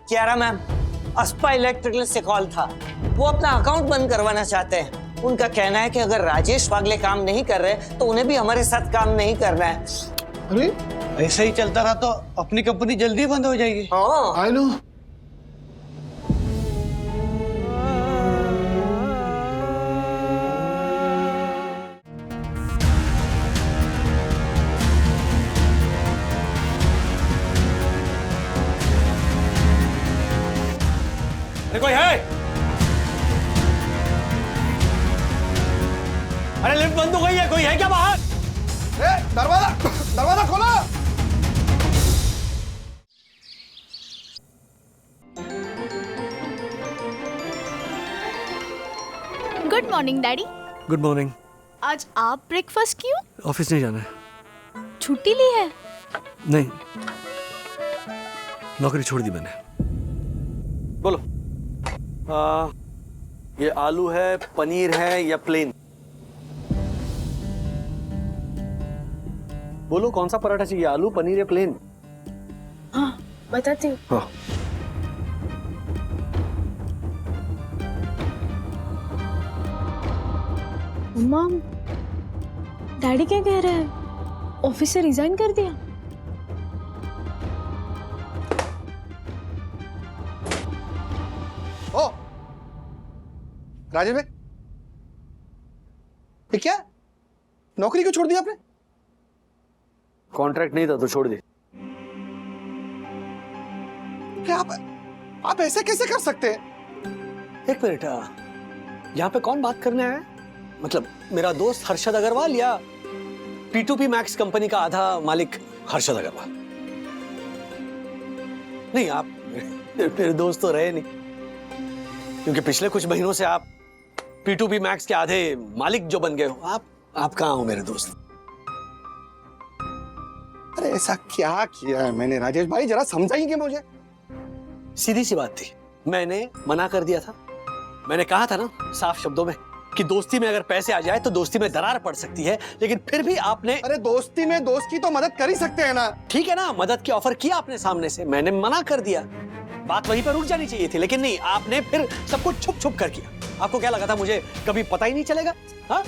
Kiara ma'am, Aspa electrical से call था। वो अपना अकाउंट बंद करवाना चाहते हैं। उनका कहना है कि अगर राजेश वागले काम नहीं कर रहे तो उन्हें भी हमारे साथ काम नहीं करना है। अरे ऐसा ही चलता रहा तो अपनी कंपनी जल्दी बंद हो जाएगी। हाँ आई नो। अरे कोई है? अरे लिफ्ट बंद हो गई है, कोई है क्या बाहर? दरवाजा दरवाजा खोलो। Good morning daddy. Good morning. आज आप ब्रेकफास्ट क्यों? ऑफिस नहीं जाना है। छुट्टी ली है? नहीं, नौकरी छोड़ दी मैंने। बोलो, ये आलू है, पनीर है या प्लेन? बोलो कौन सा पराठा चाहिए, आलू, पनीर या प्लेन? हाँ बताती हूँ। हाँ। मॉम, डैडी क्या कह रहे हैं? ऑफिस से रिजाइन कर दिया? ओ राजेश भाई, ये क्या नौकरी क्यों छोड़ दी आपने? कॉन्ट्रैक्ट नहीं था तो छोड़ दे। क्या आप ऐसे कैसे कर सकते हैं? एक मिनट, यहाँ पे कौन बात करने आया? मतलब मेरा दोस्त हर्षद अग्रवाल या P2P मैक्स कंपनी का आधा मालिक हर्षद अग्रवाल? नहीं, आप मेरे दोस्त तो रहे नहीं, क्योंकि पिछले कुछ महीनों से आप P2P मैक्स के आधे मालिक जो बन गए हो। आप कहाँ हो मेरे दोस्त? अरे ऐसा क्या किया है मैंने राजेश भाई, जरा समझाएंगे मुझे? सीधी सी बात थी, मैंने मना कर दिया था। मैंने कहा था ना साफ शब्दों में कि दोस्ती में अगर पैसे आ जाए तो दोस्ती में दरार पड़ सकती है, लेकिन फिर भी आपने। अरे दोस्ती में दोस्त की तो मदद कर ही सकते हैं ना। ठीक है ना, मदद की ऑफर किया आपने सामने से, मैंने मना कर दिया। बात वहीं पर रुक जानी चाहिए थी, लेकिन नहीं, आपने फिर सब कुछ छुप छुप कर किया। आपको क्या लगा था मुझे कभी पता ही नहीं चलेगा? हाँ,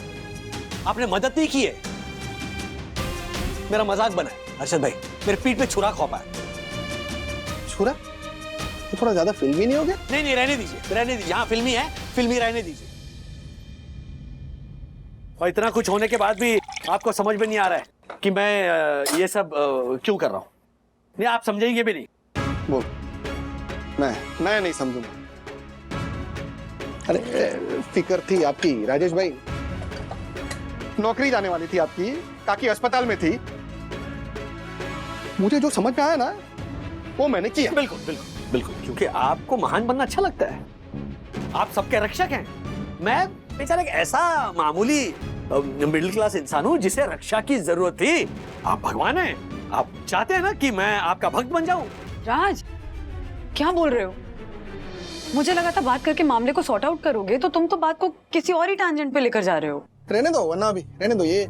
आपने मदद नहीं की है, मेरा मजाक बना है। अर्शद भाई मेरे पीठ पे छुरा खौपा है। छुरा? तो थोड़ा ज्यादा फिल्मी नहीं हो गया? नहीं नहीं, रहने दीजिए, रहने दीजिए। हाँ फिल्मी है, फिल्मी रहने दीजिए। और इतना कुछ होने के बाद भी आपको समझ में नहीं आ रहा है कि मैं ये सब क्यों कर रहा हूं? नहीं, आप समझेंगे भी नहीं। बोल। मैं नहीं समझूंगा। अरे फिक्र थी आपकी राजेश भाई, नौकरी जाने वाली थी आपकी, काकी अस्पताल में थी। मुझे जो समझ में आया ना वो मैंने किया। बिल्कुल बिल्कुल बिल्कुल, क्योंकि आपको महान बनना अच्छा लगता है। आप सबके रक्षक हैं। मैं बेचारा एक ऐसा मामूली मिडिल क्लास इंसान हूं जिसे रक्षा की जरूरत थी। आप भगवान हैं, आप चाहते हैं ना कि मैं आपका भक्त बन जाऊं। राज, क्या बोल रहे हो? मुझे लगा था बात करके मामले को सॉर्ट आउट करोगे, तो तुम तो बात को किसी और ही टैंजेंट पे लेकर जा रहे हो। रहने दो, वरना अभी रहने दो। ये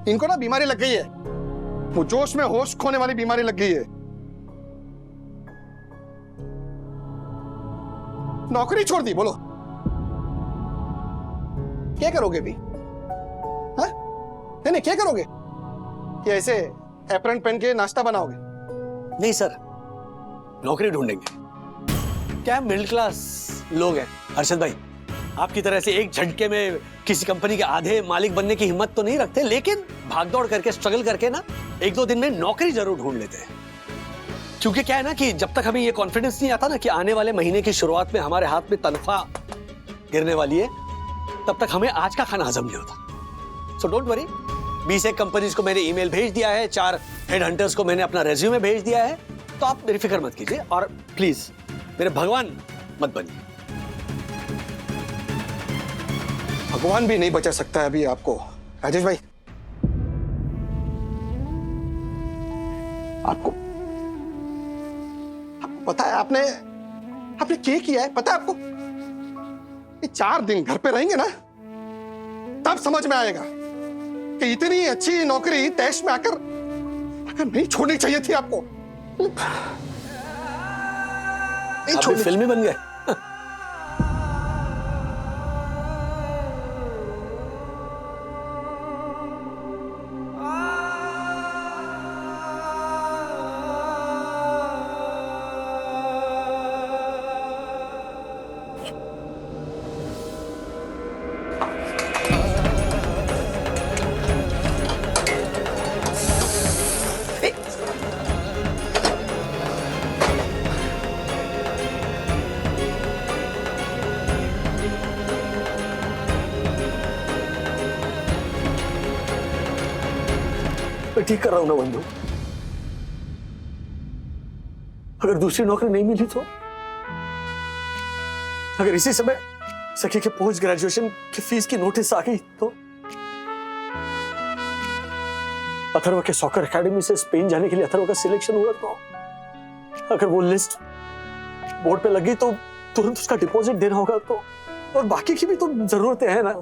इनको ना बीमारी लग गई है, वो जोश में होश खोने वाली बीमारी लग गई है। नौकरी छोड़ दी, बोलो क्या करोगे अभी? हाँ? नहीं क्या करोगे? कि ऐसे एप्रन पहन के नाश्ता बनाओगे? नहीं सर, नौकरी ढूंढेंगे। क्या मिडिल क्लास लोग हैं हर्षद भाई, आपकी तरह से एक झटके में किसी कंपनी के आधे मालिक बनने की हिम्मत तो नहीं रखते, लेकिन भागदौड़ करके स्ट्रगल करके ना एक दो दिन में नौकरी जरूर ढूंढ लेते हैं। क्योंकि क्या है ना कि जब तक हमें ये कॉन्फिडेंस नहीं आता ना कि आने वाले महीने की शुरुआत में हमारे हाथ में तनख्वाह गिरने वाली है, तब तक हमें आज का खाना हजम नहीं होता। सो डोंट वरी, 20 एक कंपनीज को मैंने ईमेल भेज दिया है, 4 हेड हंटर्स को मैंने अपना रेज्यूमे भेज दिया है, तो आप मेरी फिक्र मत कीजिए और प्लीज मेरे भगवान मत बनिए। भगवान भी नहीं बचा सकता है अभी आपको राजेश भाई। आपको पता है आपने क्या किया है? पता है आपको? ये 4 दिन घर पे रहेंगे ना, तब समझ में आएगा कि इतनी अच्छी नौकरी तैश में आकर नहीं छोड़नी चाहिए थी आपको। आप भी फिल्मी बन गए। मैं ठीक कर रहा हूं ना बंधु। अगर दूसरी नौकरी नहीं मिली तो, अगर इसी समय सखी के पोस्ट ग्रेजुएशन की फीस की नोटिस आ गई तो, अथर्व के सॉकर एकेडमी से स्पेन जाने के लिए अथर्व का सिलेक्शन हुआ तो, अगर वो लिस्ट बोर्ड पे लगी तो तुरंत उसका डिपॉजिट देना होगा तो, और बाकी की भी तो जरूरतें हैं ना।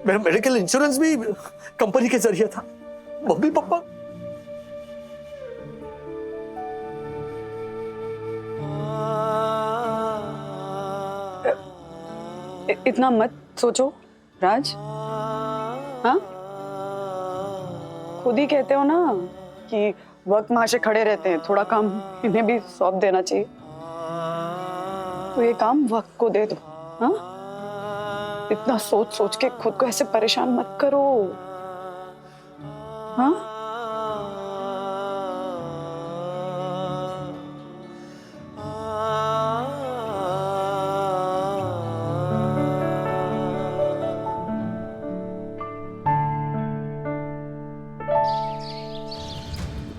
मेरा मेडिकल इंश्योरेंस भी कंपनी के जरिए था। मम्मी पापा इतना मत सोचो राज। हाँ, खुद ही कहते हो ना कि वक्त माशे खड़े रहते हैं, थोड़ा काम इन्हें भी सौंप देना चाहिए। तो ये काम वक्त को दे दो। हाँ, इतना सोच सोच के खुद को ऐसे परेशान मत करो। हाँ,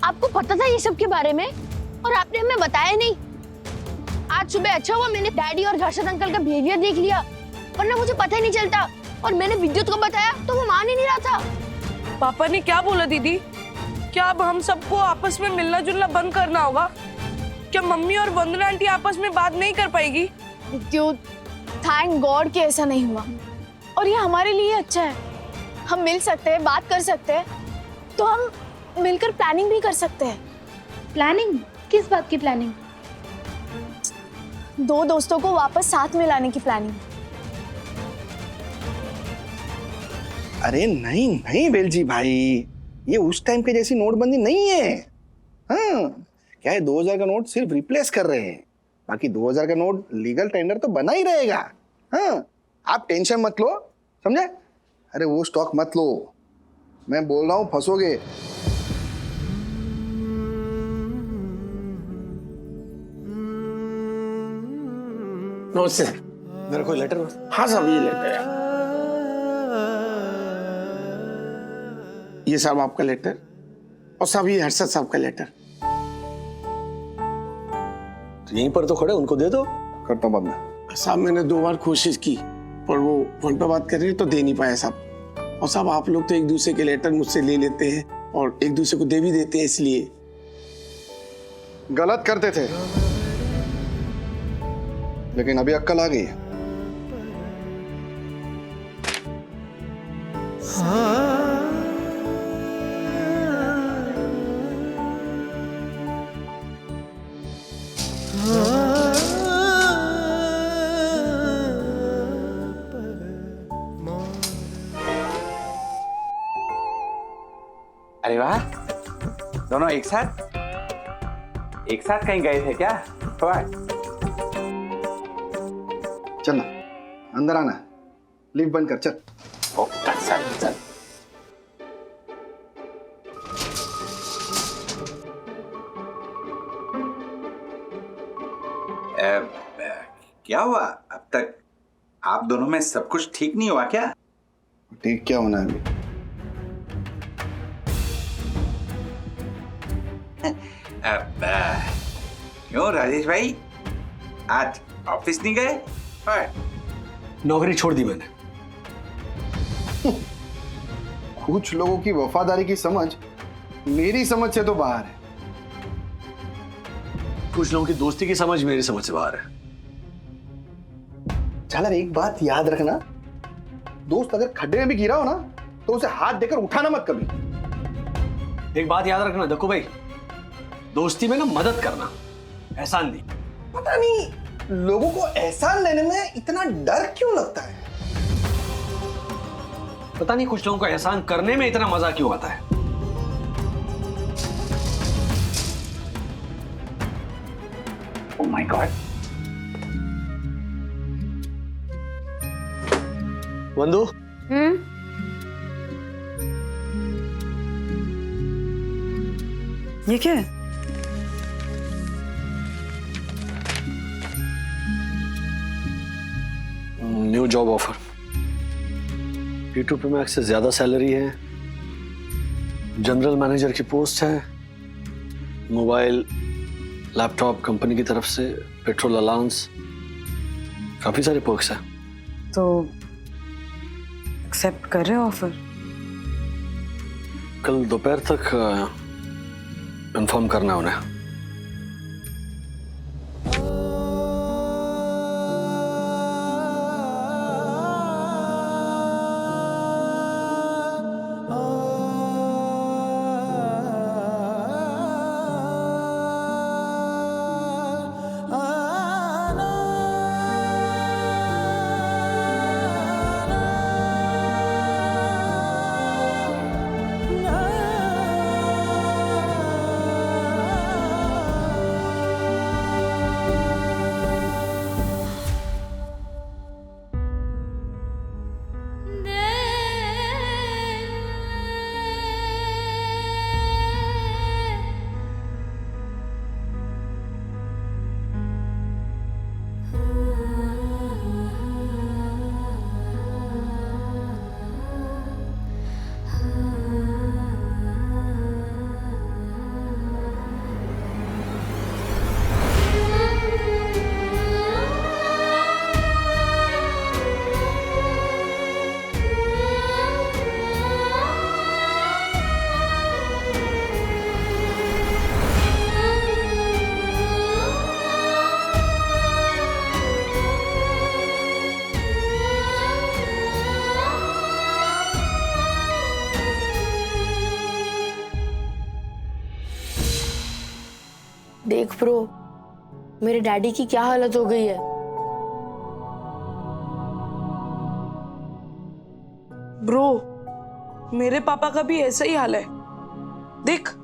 आपको पता था ये सब के बारे में और आपने हमें बताया नहीं। आज सुबह अच्छा हुआ मैंने डैडी और हर्षद अंकल का बिहेवियर देख लिया, वरना मुझे पता ही नहीं चलता। और मैंने विद्युत को बताया तो वो मान ही नहीं रहा था। पापा ने क्या बोला दीदी? क्या अब हम सबको आपस में मिलना जुलना बंद करना होगा? क्या मम्मी और वंदना आंटी आपस में बात नहीं कर पाएगी? विद्युत, थैंक गॉड कि ऐसा नहीं हुआ, और ये हमारे लिए अच्छा है। हम मिल सकते हैं, बात कर सकते हैं, तो हम मिलकर प्लानिंग भी कर सकते हैं। प्लानिंग? किस बात की प्लानिंग? दो दोस्तों को वापस साथ में लाने की प्लानिंग। अरे नहीं नहीं बेलजी भाई, ये उस टाइम के जैसी नोटबंदी नहीं है। हाँ, क्या है 2000 का नोट सिर्फ रिप्लेस कर रहे हैं, बाकी 2000 का नोट लीगल टेंडर तो बना ही रहेगा। हाँ, आप टेंशन मत लो, समझे? अरे वो स्टॉक मत लो, मैं बोल रहा हूँ फंसोगे। नमस्ते। मेरा कोई लेटर? हाँ साहब, ये लेटर है। ये साहब आपका लेटर, और साहब ये हर्षद साहब का लेटर। तो यहीं पर तो खड़े, उनको दे दो। करता हूँ बाद में। साहब मैंने 2 बार कोशिश की, पर वो फोन पे बात कर रहे तो दे नहीं पाया साहब। और साहब आप लोग तो एक दूसरे के लेटर मुझसे ले लेते हैं और एक दूसरे को दे भी देते हैं, इसलिए गलत करते थे, लेकिन अभी अक्ल आ गई है। अरे वाह, दोनों एक साथ कहीं गए थे क्या? वाह। चल ना, अंदर आना, लिफ्ट बंद कर, चल। ओ, चल। क्या हुआ? अब तक आप दोनों में सब कुछ ठीक नहीं हुआ क्या? ठीक क्या होना है अभी? क्यों राजेश भाई, आज ऑफिस नहीं गए? नौकरी छोड़ दी मैंने। कुछ लोगों की वफादारी की समझ मेरी समझ से तो बाहर है। कुछ लोगों की दोस्ती की समझ मेरी समझ से बाहर है। चल एक बात याद रखना, दोस्त अगर खड्डे में भी गिरा हो ना तो उसे हाथ देकर उठाना मत कभी। एक बात याद रखना देखो भाई, दोस्ती में ना मदद करना, एहसान नहीं। पता नहीं लोगों को एहसान लेने में इतना डर क्यों लगता है। पता नहीं कुछ लोगों को एहसान करने में इतना मजा क्यों आता है। Oh my God. वंदु, ये क्या है? New job offer. P2P max से ज्यादा सैलरी है, जनरल मैनेजर की पोस्ट है, मोबाइल लैपटॉप कंपनी की तरफ से, पेट्रोल अलाउंस, काफी सारे पर्क्स हैं। तो एक्सेप्ट कर रहे हो ऑफर? कल दोपहर तक इन्फॉर्म करना है उन्हें। देख ब्रो, मेरे डैडी की क्या हालत हो गई है। ब्रो, मेरे पापा का भी ऐसा ही हाल है। देख,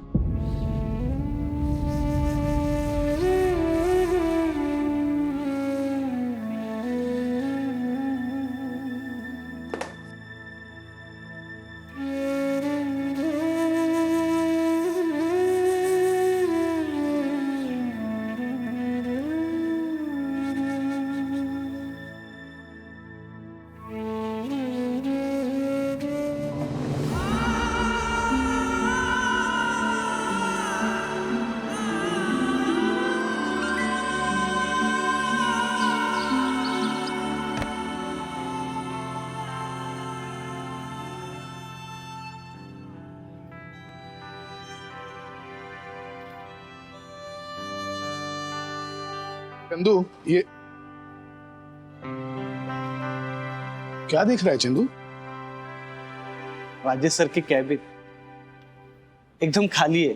चंदू, ये क्या दिख रहा है चंदू? राजेश सर की कैबिन एकदम खाली है।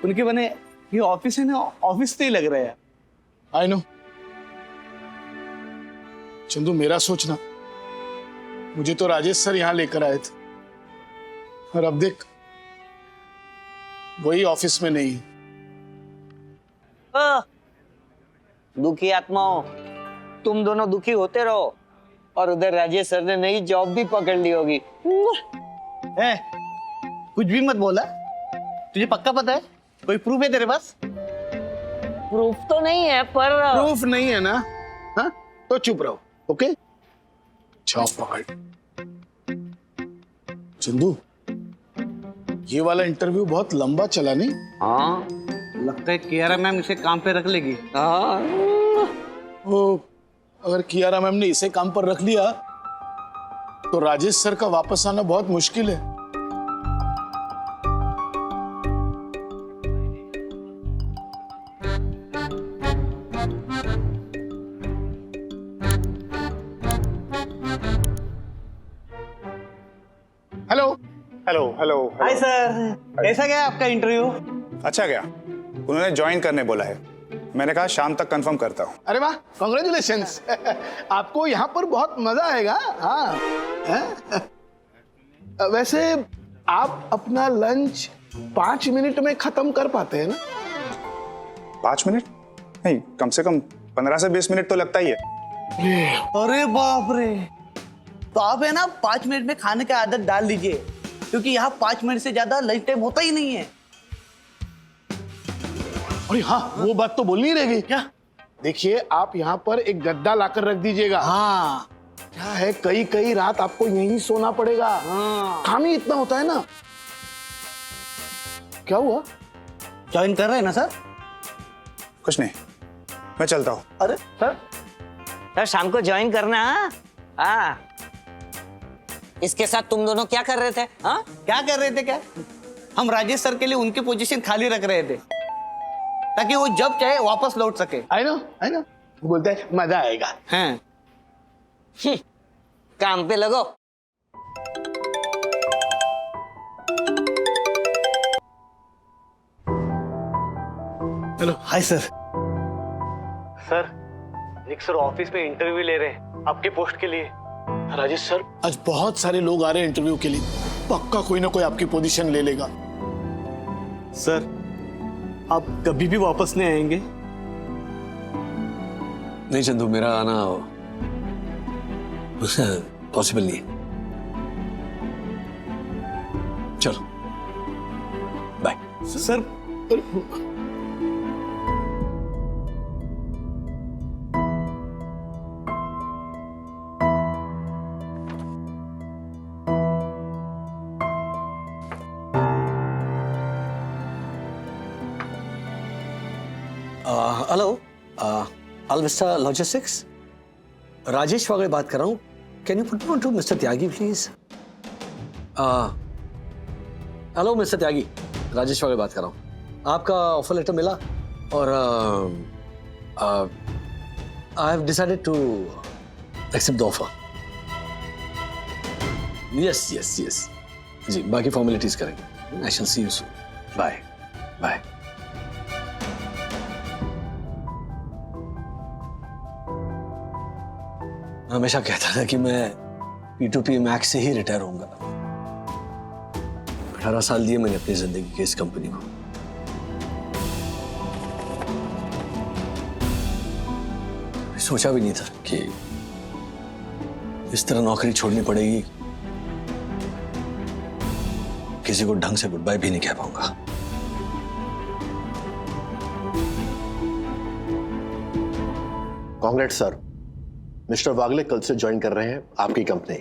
उनके बने ये ऑफिस है ना, ऑफिस नहीं लग रहा है। आई नो चंदू, मेरा सोचना, मुझे तो राजेश सर यहां लेकर आए थे और अब देख वही ऑफिस में नहीं। दुखी आत्माओं, तुम दोनों दुखी होते रहो और उधर राजेश सर ने नई जॉब भी पकड़ ली होगी। कुछ भी मत बोला। तुझे पक्का पता है? कोई प्रूफ है तेरे पास? प्रूफ तो नहीं है, पर प्रूफ नहीं है ना? हाँ तो चुप रहो, ओके? जॉब पकड़। चंदू, ये वाला इंटरव्यू बहुत लंबा चला नहीं? हाँ, लगता है कियारा मैम इसे काम पे रख लेगी। हाँ। वो अगर कियारा मैम ने इसे काम पर रख लिया तो राजेश सर का वापस आना बहुत मुश्किल है। Hello hello hello hi sir, कैसा गया आपका इंटरव्यू? अच्छा गया, उन्होंने ज्वाइन करने बोला है। मैंने कहा शाम तक कंफर्म करता हूँ। अरे वाह, कॉन्ग्रेचुलेशंस। आपको यहाँ पर बहुत मजा आएगा। हाँ हैं? वैसे आप अपना लंच 5 मिनट में खत्म कर पाते हैं ना? 5 मिनट नहीं, कम से कम 15 से 20 मिनट तो लगता ही है। अरे बाप रे, तो आप है ना 5 मिनट में खाने की आदत डाल लीजिए, क्योंकि यहाँ 5 मिनट से ज्यादा लंच टाइम होता ही नहीं है। अरे हाँ, वो बात तो बोलनी रहेगी। क्या? देखिए, आप यहाँ पर एक गद्दा लाकर रख दीजिएगा। हाँ, क्या है, कई कई रात आपको यहीं सोना पड़ेगा। हाँ। काम ही इतना होता है ना। क्या हुआ? ज्वाइन कर रहे हैं ना सर? कुछ नहीं, मैं चलता हूँ। अरे सर, सर शाम को ज्वाइन करना। हाँ, इसके साथ तुम दोनों क्या कर रहे थे? हाँ, क्या कर रहे थे? क्या हम राजेश सर के लिए उनकी पोजीशन खाली रख रहे थे, ताकि वो जब चाहे वापस लौट सके। आई नो बोलते हैं मजा आएगा। हैं? काम पे लगो। हेलो। Hi sir. सर, निक सर ऑफिस में इंटरव्यू ले रहे हैं आपके पोस्ट के लिए। राजेश सर, आज बहुत सारे लोग आ रहे हैं इंटरव्यू के लिए। पक्का कोई ना कोई आपकी पोजीशन ले लेगा। सर, आप कभी भी वापस नहीं आएंगे? नहीं चंदू, मेरा आना पॉसिबल नहीं है। चलो bye. Sir, hello, Alvista Logistics, Rajesh Wagle बात कर रहा हूँ। Can you put on to Mister Tyagi please? Hello Mister Tyagi, Rajesh Wagle बात कर रहा हूँ। आपका ऑफर लेटर मिला और I have decided to accept the offer. Yes yes yes जी, बाकी फॉर्मेलिटीज करेंगे। I shall see you soon. Bye bye. हमेशा कहता था कि मैं P2P मैक्स से ही रिटायर होऊंगा। 18 साल दिए मैंने अपनी जिंदगी की इस कंपनी को। सोचा भी नहीं था कि इस तरह नौकरी छोड़नी पड़ेगी, किसी को ढंग से गुड बाय भी नहीं कह पाऊंगा। कांग्रेट्स सर, मिस्टर वागले कल से ज्वाइन कर रहे हैं आपकी कंपनी।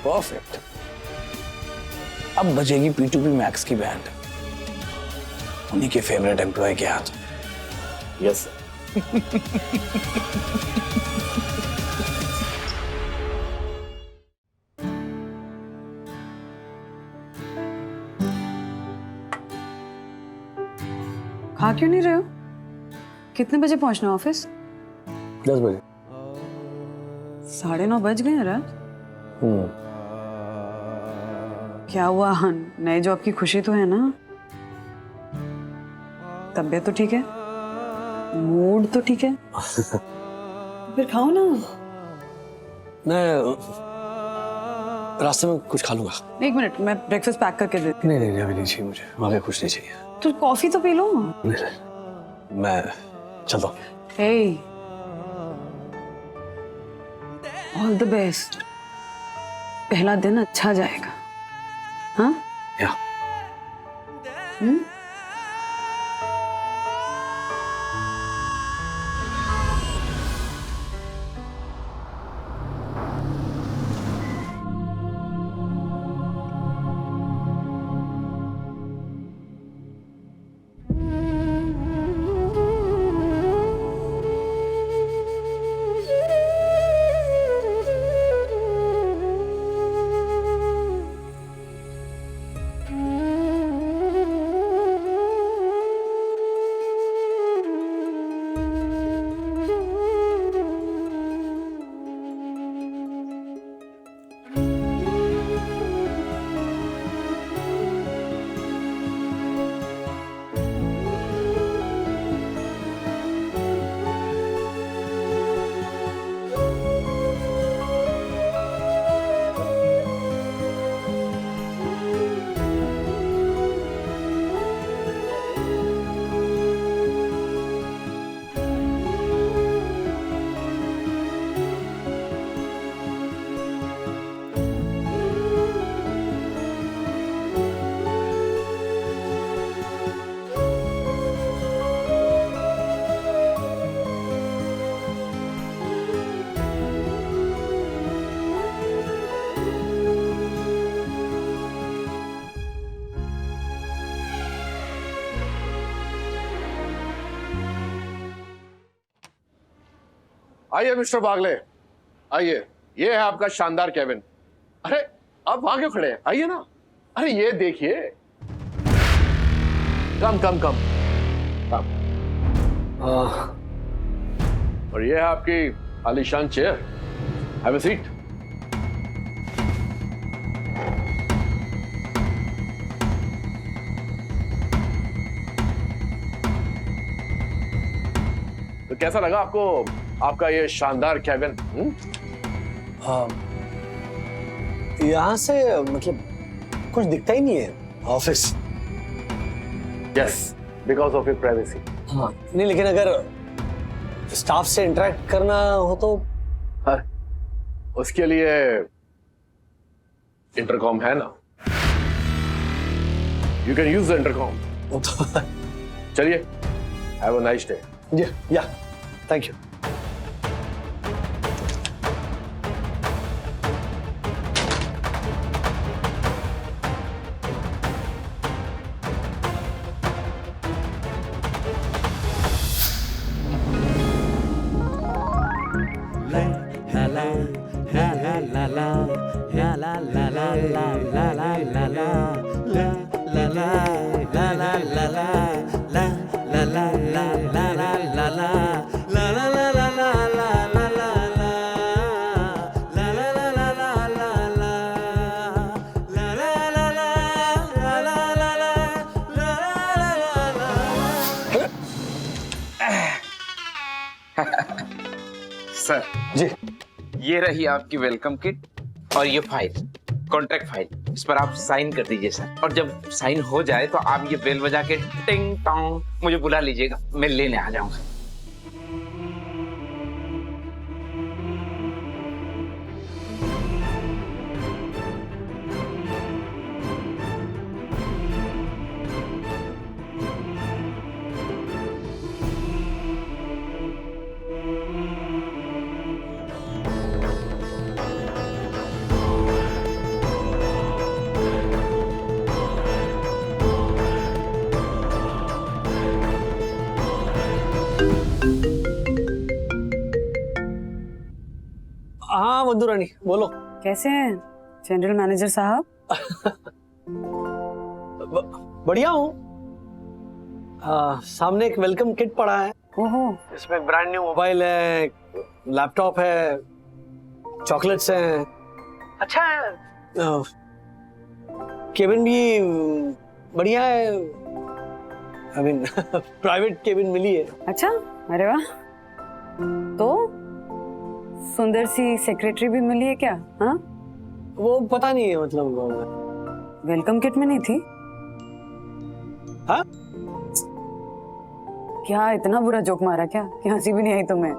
परफेक्ट। अब बजेगी P2P मैक्स की बैंड उन्हीं के फेवरेट एम्प्लॉय के हाथ। Yes sir. खा क्यों नहीं रहे हो? कितने बजे पहुंचना ऑफिस? 10 बजे। 9:30 बज गए हैं राज। क्या हुआ? नए जॉब की खुशी तो है ना? तबीयत तो ठीक है, मूड तो ठीक है। फिर खाओ ना। मैं रास्ते में कुछ खा लूंगा। 1 मिनट, मैं ब्रेकफास्ट पैक करके देती हूँ। नहीं अभी नहीं चाहिए मुझे, वहां कुछ नहीं चाहिए। तो कॉफी तो पी लो। नहीं, मैं चलता हूँ। Hey, all the best. पहला दिन अच्छा जाएगा। हाँ? या। आइए मिस्टर बागले, आइए, ये है आपका शानदार केबिन। अरे आप वहां क्यों खड़े हैं, आइए ना। अरे ये देखिए, कम कम कम कम। और ये है आपकी आलीशान चेयर, हैव अ सीट। तो कैसा लगा आपको आपका ये शानदार केबिन? यहाँ से मतलब कुछ दिखता ही नहीं है office. Yes, because of your privacy. हाँ नहीं, लेकिन अगर स्टाफ से इंटरेक्ट करना हो तो उसके लिए इंटरकॉम है ना, you can use the intercom. चलिए, हैव अ नाइस डे। या थैंक यू। सर जी, ये रही आपकी वेलकम किट और ये फाइल, कॉन्ट्रैक्ट फाइल। इस पर आप साइन कर दीजिए सर, और जब साइन हो जाए तो आप ये बेल बजा के टिंग टोंग मुझे बुला लीजिएगा, मैं लेने आ जाऊंगा। हाँ बंधु रानी बोलो। कैसे हैं जनरल मैनेजर साहब? बढ़िया हूँ। सामने एक वेलकम किट पड़ा है। ओहो, इसमें एक ब्रांड न्यू मोबाइल है, लैपटॉप है, चॉकलेट्स हैं। अच्छा है। केबिन भी बढ़िया है। आई मीन प्राइवेट केबिन मिली है। अच्छा, अरे वाह। तो सुंदर सी सेक्रेटरी भी मिली है क्या? हाँ, वो पता नहीं है, मतलब वेलकम किट में नहीं थी? हाँ? क्या इतना बुरा जोक मारा क्या कि हंसी भी नहीं आई तुम्हें?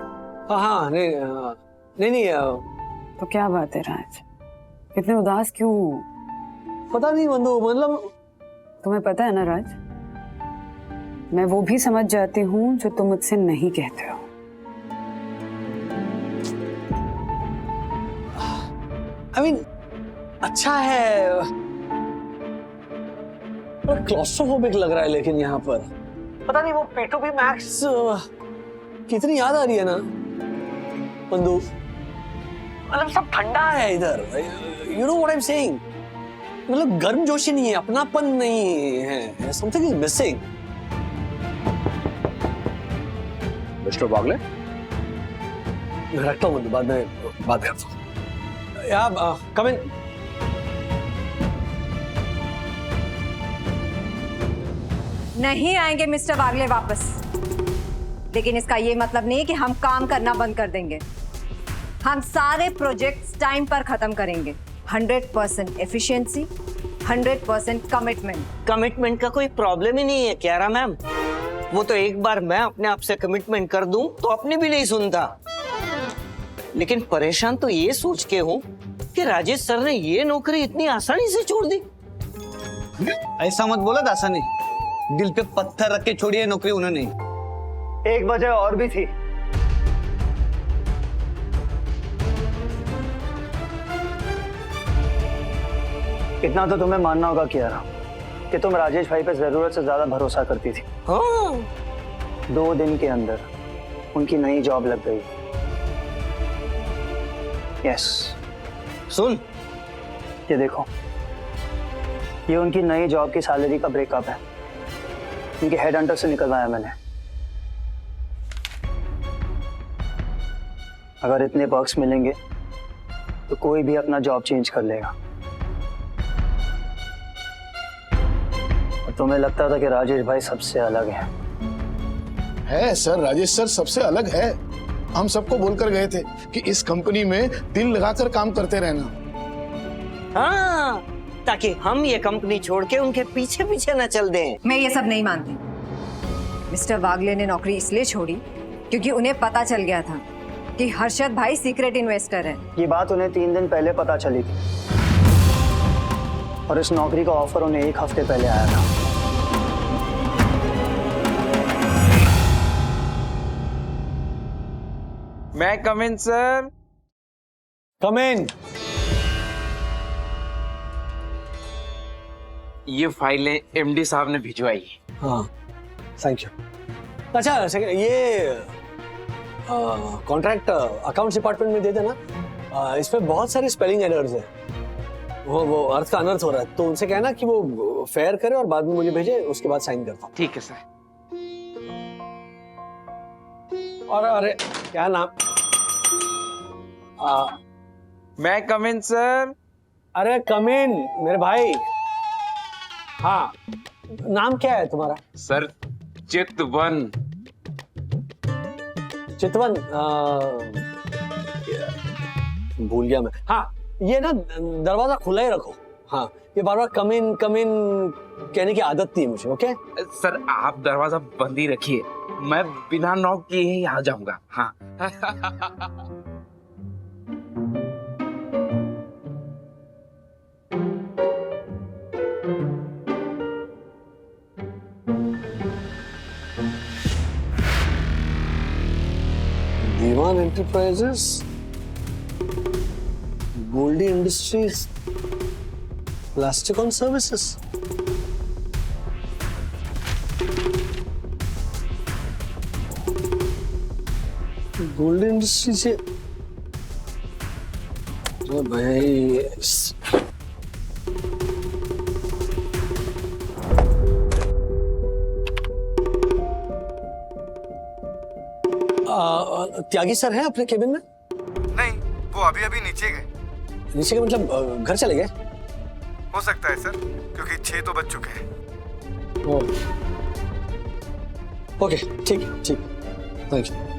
हाँ नहीं तो क्या बात है राज, इतने उदास क्यों? पता नहीं बंधु, मतलब तुम्हें पता है ना राज, मैं वो भी समझ जाती हूँ जो तुम मुझसे नहीं कहते हो। आई मीन अच्छा है, पर क्लॉस्ट्रोफोबिक लग रहा है। लेकिन यहाँ पर पता नहीं वो P2P मैक्स कितनी याद आ रही है ना बंधु। मतलब सब ठंडा है इधर, you know what I am saying. मतलब गर्मजोशी नहीं है, अपनापन नहीं है, something is missing. Mister Bagle, मैं रखता हूँ बंधु, बाद में बात करता हूँ। कम इन। नहीं आएंगे मिस्टर बागले वापस, लेकिन इसका ये मतलब नहीं कि हम काम करना बंद कर देंगे। हम सारे प्रोजेक्ट्स टाइम पर खत्म करेंगे। 100% एफिशिएंसी, 100% कमिटमेंट। कमिटमेंट का कोई प्रॉब्लम ही नहीं है क्यारा मैम। वो तो एक बार मैं अपने आप से कमिटमेंट कर दूं तो अपनी भी नहीं सुनता। लेकिन परेशान तो ये सोच के हूँ कि राजेश सर ने ये नौकरी इतनी आसानी से छोड़ दी। ऐसा मत बोला दासानी, दिल पे पत्थर रख के छोड़ी है नौकरी उन्होंने। एक वजह और भी थी। इतना तो तुम्हें मानना होगा कियारा कि तुम राजेश भाई पे जरूरत से ज्यादा भरोसा करती थी। हाँ। 2 दिन के अंदर उनकी नई जॉब लग गई यस। सुन, ये देखो, ये उनकी नई जॉब की सैलरी का ब्रेकअप है। उनके हेड हंटर से निकलवाया मैंने। अगर इतने पर्क्स मिलेंगे तो कोई भी अपना जॉब चेंज कर लेगा। और तुम्हें लगता था कि राजेश भाई सबसे अलग है सर, राजेश सर सबसे अलग है। हम सबको बोलकर गए थे कि इस कंपनी में दिल लगाकर काम करते रहना। हाँ, ताकि हम ये कंपनी छोड़ के उनके पीछे पीछे न चल दें। मैं ये सब नहीं मानती। मिस्टर वागले ने नौकरी इसलिए छोड़ी क्योंकि उन्हें पता चल गया था कि हर्षद भाई सीक्रेट इन्वेस्टर है। ये बात उन्हें 3 दिन पहले पता चली थी और इस नौकरी का ऑफर उन्हें 1 हफ्ते पहले आया था। मैं कम इन सर। कम इन। ये फाइलें एमडी साहब ने भिजवाई। हाँ, थैंक यू। अच्छा, ये कॉन्ट्रैक्ट अकाउंट्स डिपार्टमेंट में दे देना। इसमें बहुत सारे स्पेलिंग एरर्स हैं। वो अर्थ का अनर्थ हो रहा है, तो उनसे कहना कि वो फेयर करे और बाद में मुझे भेजे, उसके बाद साइन करता हूँ। ठीक है सर। और अरे क्या नाम? मैं कम इन सर। अरे कम इन मेरे भाई। हाँ, नाम क्या है तुम्हारा? सर चितवन। चितवन, भूल गया मैं। हाँ, ये ना दरवाजा खुला ही रखो। हाँ, ये बार बार कम इन कहने की आदत थी मुझे। ओके सर, आप दरवाजा बंद ही रखिए, मैं बिना नॉक किए ही आ जाऊंगा। हाँ। Diwan Enterprises, Goldie Industries, Plastic on Services. Goldie Industry से भाई त्यागी सर हैं अपने केबिन में? नहीं, वो अभी अभी नीचे गए। नीचे का मतलब घर चले गए? हो सकता है सर, क्योंकि 6 तो बज चुके हैं। ओके, ठीक ठीक, thank you.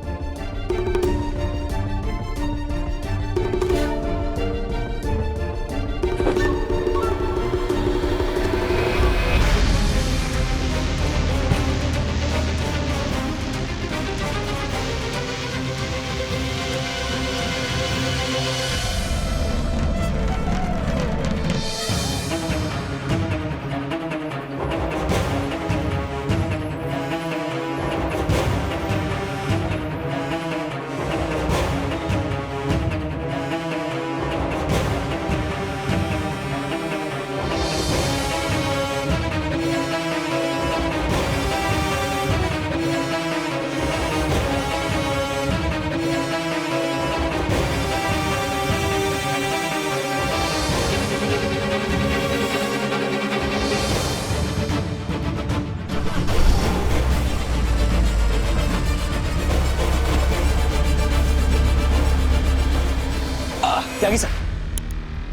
Tyagi sir.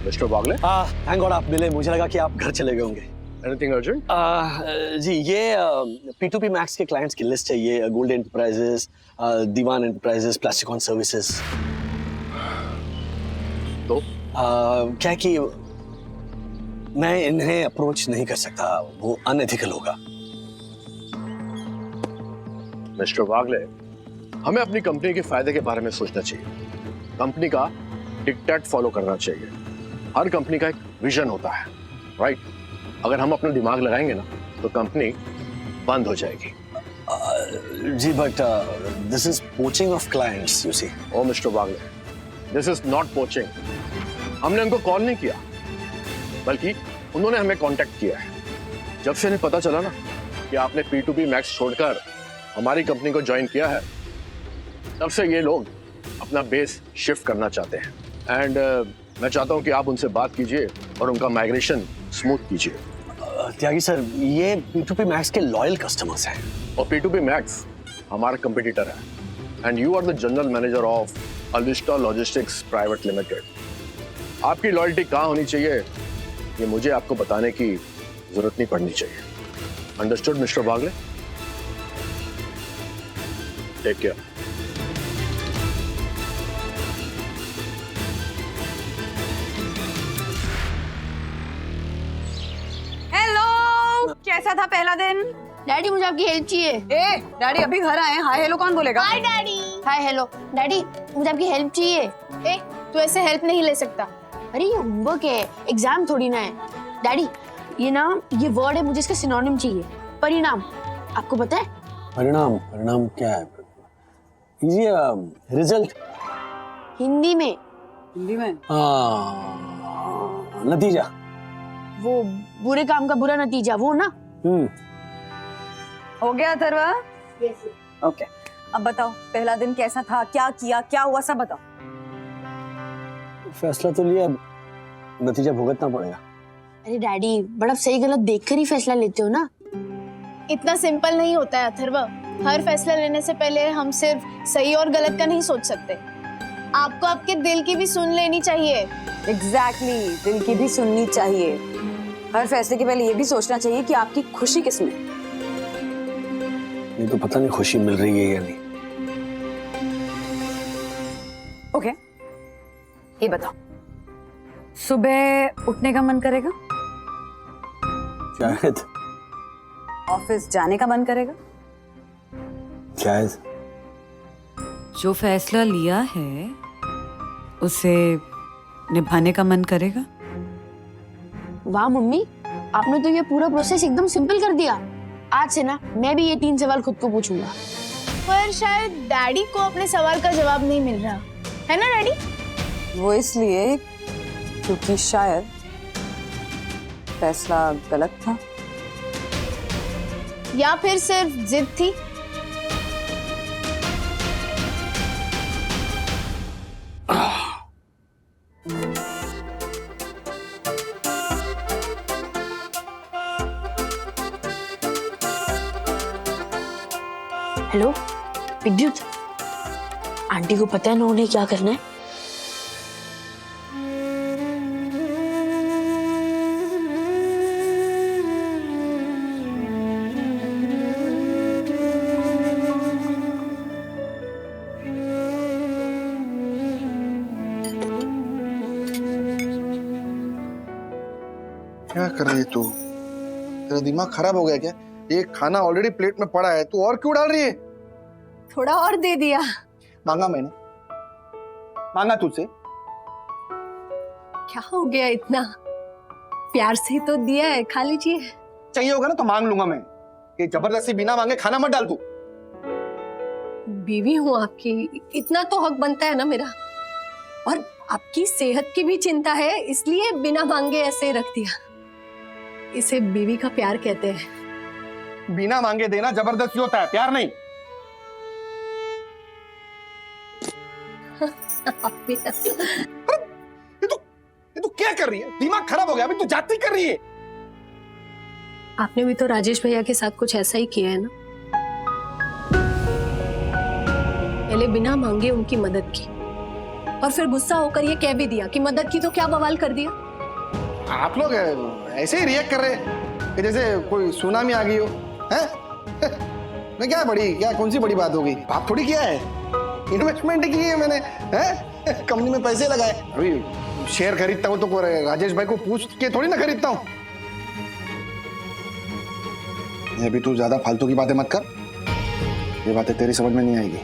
Mister Wagle, thank God आप मिले। मुझे लगा कि आप घर चले गए होंगे। Anything urgent? जी, ये P2P मैक्स के क्लाइंट्स की लिस्ट है। ये Gold Enterprises, Dewan Enterprises, Plastic on Services. तो क्या कि मैं इन्हें अप्रोच नहीं कर सकता, वो अनएथिकल होगा। मिस्टर वागले, हमें अपनी कंपनी के फायदे के बारे में सोचना चाहिए। कंपनी का डिक्टेट फॉलो करना चाहिए। हर कंपनी का एक विजन होता है, राइट? अगर हम अपना दिमाग लगाएंगे ना तो कंपनी बंद हो जाएगी। जी, but this is poaching of clients, you see. Oh Mister Wagle, this is not poaching. हमने उनको कॉल नहीं किया, बल्कि उन्होंने हमें कांटेक्ट किया है। जब से इन्हें पता चला ना कि आपने P2P मैक्स छोड़कर हमारी कंपनी को ज्वाइन किया है, तब से ये लोग अपना बेस शिफ्ट करना चाहते हैं। एंड मैं चाहता हूं कि आप उनसे बात कीजिए और उनका माइग्रेशन स्मूथ कीजिए। त्यागी सर, ये P2P मैक्स के लॉयल कस्टमर्स हैं। और P2P मैक्स हमारा कंपटीटर है and you are the general manager of Alvista Logistics Private Limited. आपकी लॉयल्टी कहाँ होनी चाहिए ये मुझे आपको बताने की जरूरत नहीं पड़नी चाहिए। Understood Mister Wagle? Take care. Hello, कैसा था पहला दिन? डैडी मुझे आपकी हेल्प चाहिए। ए, डैडी अभी घर आए हैं। हाय हेलो कौन बोलेगा? हाय डैडी। हाय हेलो डैडी, मुझे आपकी हेल्प चाहिए। ए, तू ऐसे हेल्प नहीं ले सकता। अरे ये होमवर्क है, एग्जाम थोड़ी ना है। डैडी ये वर्ड है, मुझे इसका सिनोनिम चाहिए। परिणाम, आपको पता है? परिणाम क्या है? ये रिजल्ट। हिंदी में नतीजा। वो बुरे काम का बुरा नतीजा, वो ना। हो गया अथर्वा? ओके, अब बताओ पहला दिन कैसा था, क्या किया, क्या हुआ, सब बताओ। फैसला तो लिया, नतीजा भुगतना पड़ेगा। अरे डैडी, बड़ा सही गलत देखकर ही फैसला लेते हो ना। इतना सिंपल नहीं होता है अथर्वा। हर फैसला लेने से पहले हम सिर्फ सही और गलत का नहीं सोच सकते। आपको आपके दिल की भी सुन लेनी चाहिए। एग्जैक्टली, दिल की भी सुननी चाहिए। हर फैसले के पहले ये भी सोचना चाहिए कि आपकी खुशी किसमें। ये तो पता नहीं खुशी मिल रही है या नहीं। ओके, ये बताओ, सुबह उठने का मन करेगा? शायद। ऑफिस जाने का मन करेगा? शायद। जो फैसला लिया है उसे निभाने का मन करेगा? वाह मम्मी, आपने तो ये पूरा प्रोसेस एकदम सिंपल कर दिया। आज से ना मैं भी ये 3 सवाल खुद को पूछूंगा। पर शायद डैडी को अपने सवाल का जवाब नहीं मिल रहा है ना डैडी? वो इसलिए क्योंकि शायद फैसला गलत था, या फिर सिर्फ जिद थी। हेलो विद्युत, आंटी को पता है ना उन्हें क्या करना है? क्या कर रही है तू? तेरा दिमाग खराब हो गया क्या? ये खाना ऑलरेडी प्लेट में पड़ा है, तू और क्यों डाल रही है? थोड़ा और दे दिया। मांगा मैंने, मांगा तुझसे। क्या हो गया इतना? प्यार से तो दिया है, खा लीजिए। चाहिए होगा ना तो मांग लूंगा मैं। ये जबरदस्ती बिना मांगे खाना मत डाल तू। बीवी हूँ आपकी, इतना तो हक बनता है ना मेरा। और आपकी सेहत की भी चिंता है, इसलिए बिना मांगे ऐसे रख दिया। इसे बीवी का प्यार कहते हैं। बिना मांगे देना जबरदस्ती होता है, प्यार नहीं। ये तू क्या कर रही है? दिमाग खराब हो गया, अभी तू जाती कर रही है। आपने भी तो राजेश भैया के साथ कुछ ऐसा ही किया है ना। पहले बिना मांगे उनकी मदद की और फिर गुस्सा होकर ये कह भी दिया कि मदद की तो क्या बवाल कर दिया। आप लोग ऐसे ही रिएक्ट कर रहे हैं कि जैसे कोई सुनामी आ गई हो, हैं? मैं क्या कौन सी बड़ी बात हो गई? आप थोड़ी किया है, इन्वेस्टमेंट की है मैंने, हैं? कंपनी में पैसे लगाए। अभी शेयर खरीदता हूँ तो राजेश भाई को पूछ के थोड़ी ना खरीदता हूँ। अभी तू ज्यादा फालतू की बातें मत कर, ये बातें तेरी समझ में नहीं आएगी।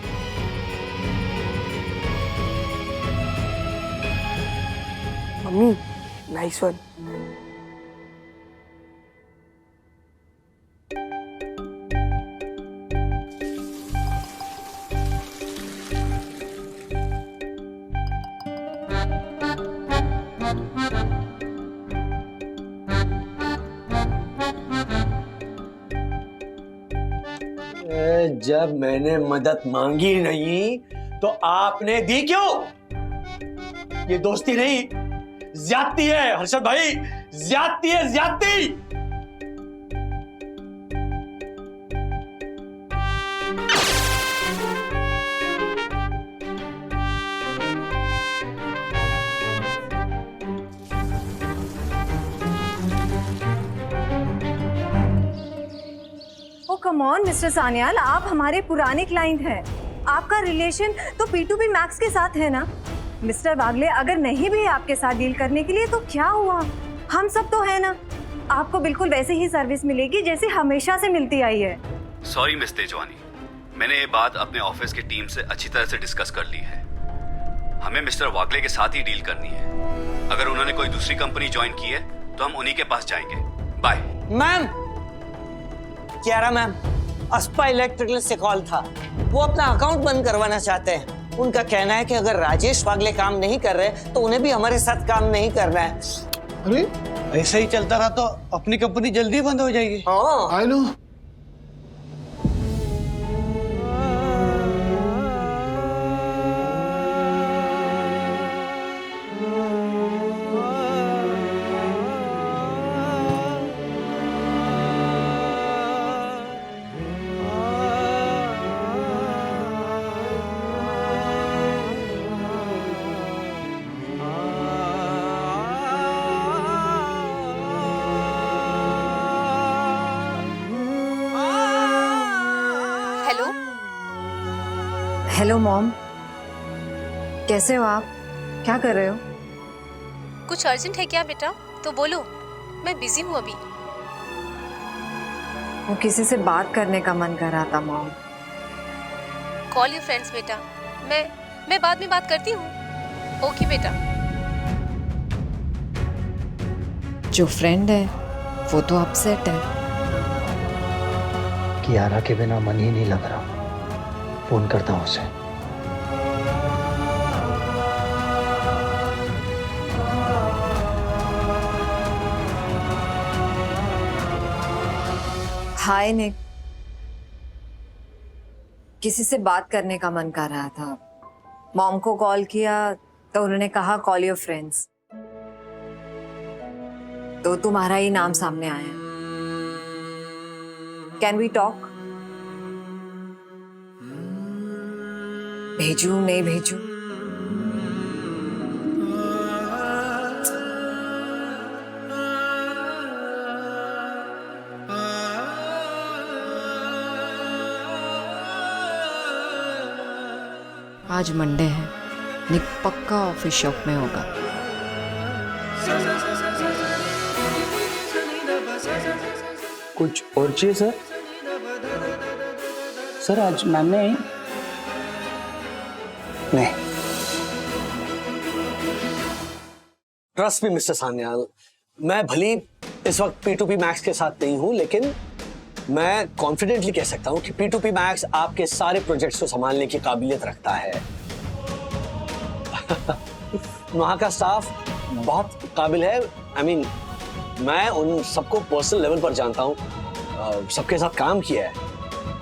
Mummy, nice one. जब मैंने मदद मांगी नहीं तो आपने दी क्यों? ये दोस्ती नहीं, ज्यादती है हर्षद भाई, ज्यादती है, ज्यादती। ओ कम ऑन मिस्टर सान्याल, आप हमारे पुराने क्लाइंट हैं। आपका रिलेशन तो P2P मैक्स के साथ है ना। मिस्टर वागले अगर नहीं भी आपके साथ डील करने के लिए तो क्या हुआ, हम सब तो है ना। आपको बिल्कुल वैसे ही सर्विस मिलेगी जैसे हमेशा से मिलती आई है। सॉरी मिस तेजवानी, मैंने ये बात अपने ऑफिस की टीम से अच्छी तरह से डिस्कस कर ली है। हमें मिस्टर वागले के साथ ही डील करनी है। अगर उन्होंने कोई दूसरी कंपनी ज्वाइन की है तो हम उन्हीं के पास जाएंगे। Bye. Ma'am, Kiara ma'am, Aspa electrical से कॉल था। वो अपना अकाउंट बंद करवाना चाहते हैं। उनका कहना है कि अगर राजेश वागले काम नहीं कर रहे तो उन्हें भी हमारे साथ काम नहीं करना है। अरे ऐसा ही चलता रहा तो अपनी कंपनी जल्दी बंद हो जाएगी। I know. हेलो मॉम, कैसे हो आप? क्या कर रहे हो? कुछ अर्जेंट है क्या बेटा? तो बोलो, मैं बिजी हूँ अभी। वो किसी से बात करने का मन कर रहा था मॉम। कॉल योर फ्रेंड्स बेटा, मैं बाद में बात करती हूँ। ओके बेटा। जो फ्रेंड है वो तो अपसेट है। कियारा के बिना मन ही नहीं लग रहा। फोन करता हूँ उसे। हाय निक, किसी से बात करने का मन कर रहा था। मॉम को कॉल किया तो उन्होंने कहा कॉल योर फ्रेंड्स, तो तुम्हारा ही नाम सामने आया। Can we talk? भेजू नहीं भेजू? आज मंडे है, निक पक्का ऑफिस शॉप में होगा। कुछ और चाहिए सर? सर आज मैम ने नहीं। ट्रस्ट मी मिस्टर सान्याल, मैं भली इस वक्त P2P मैक्स के साथ नहीं हूं, लेकिन मैं कॉन्फिडेंटली कह सकता हूं कि P2P मैक्स आपके सारे प्रोजेक्ट्स को संभालने की काबिलियत रखता है। वहां का स्टाफ बहुत काबिल है। I mean, मैं उन सबको पर्सनल लेवल पर जानता हूं, सबके साथ काम किया है।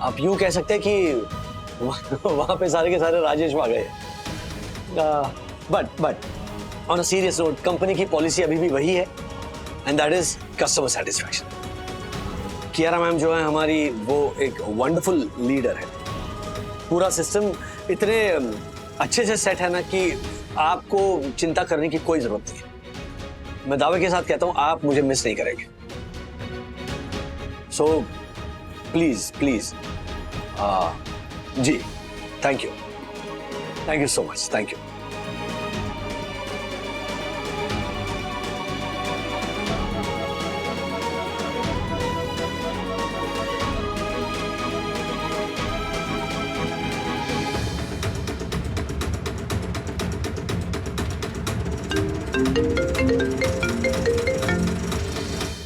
आप यूं कह सकते हैं कि वहां पे सारे के सारे राजेश आ गए। But on a serious note, company की पॉलिसी अभी भी वही है, and that is customer satisfaction. Kiara ma'am जो है हमारी, वो एक वंडरफुल लीडर है। पूरा सिस्टम इतने अच्छे से सेट है ना कि आपको चिंता करने की कोई जरूरत नहीं है। मैं दावे के साथ कहता हूं, आप मुझे मिस नहीं करेंगे। सो प्लीज प्लीज जी, thank you so much, thank you.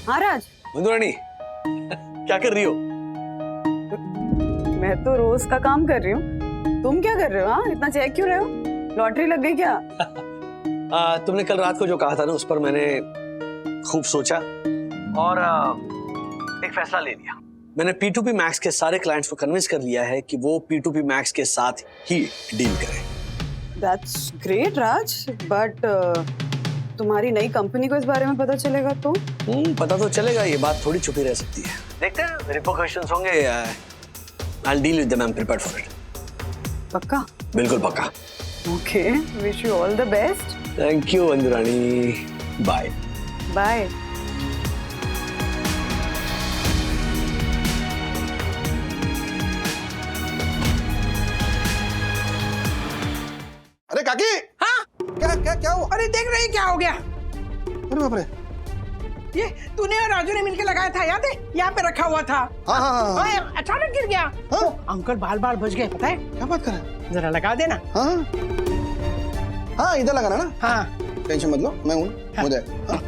महाराज, मंदुरानी क्या कर रही हो? मैं तो रोज का काम कर रही हूँ। तुम क्या कर रहे हो? हाँ, इतना चेक क्यों रहे हो? लॉटरी लग गई क्या? तुमने कल रात को जो कहा था ना, उस पर मैंने खूब सोचा और एक फैसला ले लिया। मैंने P2P मैक्स के सारे क्लाइंट्स को कन्विंस कर लिया है कि वो P2P मैक्स के साथ ही डील करें। दैट्स ग्रेट राज, बट तुम्हारी नई कंपनी को इस बारे में पता चलेगा तो? पता तो चलेगा, ये बात थोड़ी छुपी रह सकती है। देखते हैं रिपरकशंस होंगे। I'll deal with them, I'm prepared for it. पक्का? बिल्कुल पक्का। Okay, wish you all the best. Thank you Anjurani, bye bye. अरे काकी, हाँ क्या क्या क्या हुआ? अरे देख रही क्या हो गया? अरे बाप रे, ये तूने और राजू ने मिलकर लगाया था, याद है? यहाँ पे रखा हुआ था। हाँ हाँ हाँ। हाँ, अचानक गिर गया। हाँ? अंकल बाल बाल बच गए, पता है? क्या बात कर रहे हैं? जरा लगा देना। हाँ हाँ, इधर लगाना ना। हाँ टेंशन मत लो, मैं हूँ, हो जाए। हाँ?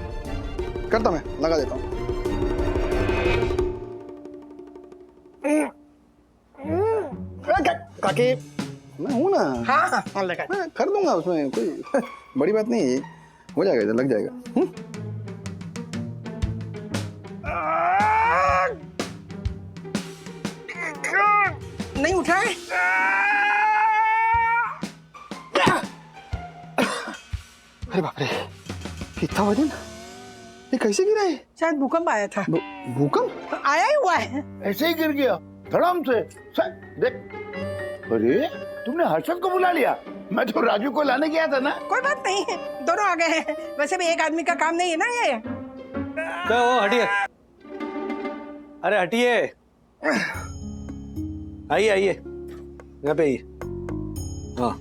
करता मैं, लगा देता हूँ। काकी, मैं हूँ ना। हाँ हाँ लगा। मैं कर दूंगा, उसमें कोई बड़ी बात नहीं है, हो जाएगा, इधर लग जाएगा। नहीं उठाए? अरे बाप रे, इतना वजन, ये कैसे गिरा है? शायद भूकंप आया था। भूकंप आया ही हुआ है। ऐसे ही गिर गया धड़ाम से। देख, अरे तुमने हर्षद को बुला लिया, मैं तो राजू को लाने गया था ना। कोई बात नहीं है, दोनों आ गए हैं। वैसे भी एक आदमी का काम नहीं है ना ये। तो हटिए, अरे हटिए, आइए आइए, यहाँ पे आइए। हाँ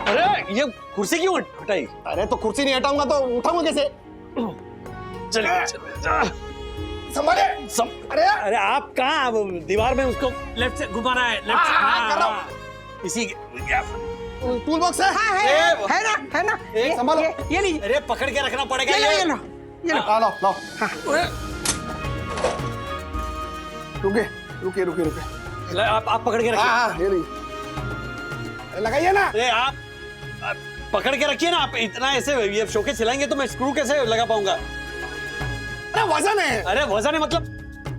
अरे ये कुर्सी क्यों हटाई? अरे तो कुर्सी नहीं हटाऊंगा तो उठाऊंगा कैसे? चलिए संभाले। अरे अरे आप कहाँ, दीवार में उसको लेफ्ट से घुमाना है, लेफ्ट से। हाँ, इसी टूल बॉक्स है। हाँ है ना। एक संभालो, ये लीजिए। अरे पकड़ के रखना पड़ेगा। ये लो। लो। रुके। आप पकड़ के रखिए। हाँ, ये लीजिए, लगाइए ना। अरे आप पकड़ के रखिए ना, आप इतना ऐसे ये शोकेस हिलाएंगे तो मैं स्क्रू कैसे लगा पाऊंगा? अरे वजन है। अरे वजन है मतलब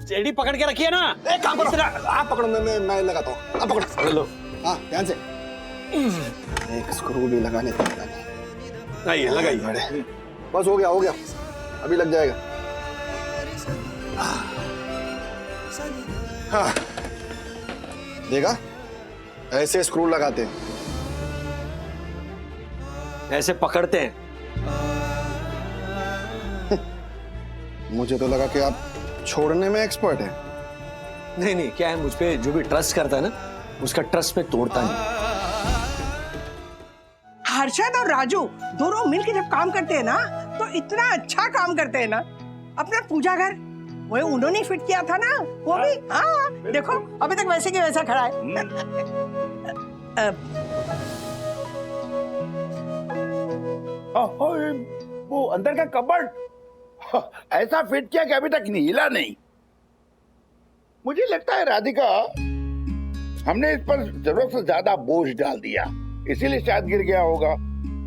जेडी पकड़ के रखिए ना। एक काम करो, आप पकड़ो, मैं लगाता हूँ। आप पकड़ो। लो। हाँ, ध्यान से। एक स्क्रू भी लगाने लगाइए। बस हो गया, अभी लग जाएगा। हाँ, देखा, ऐसे स्क्रू लगाते हैं, ऐसे पकड़ते हैं। मुझे तो लगा कि आप छोड़ने में एक्सपर्ट हैं। नहीं, क्या है, मुझ पे जो भी ट्रस्ट करता है ना, उसका ट्रस्ट पे तोड़ता नहीं। हर्षद और राजू दोनों मिलकर जब काम करते हैं ना, तो इतना अच्छा काम करते हैं ना। अपना पूजा घर वो उन्होंने फिट किया था ना, वो भी। हाँ देखो, अभी तक वैसे के वैसा खड़ा है। वो अंदर का कबर्ड ऐसा फिट किया कि अभी तक हिला नहीं। मुझे लगता है राधिका, हमने इस पर जरूरत से ज्यादा बोझ डाल दिया, इसीलिए शायद गिर गया होगा।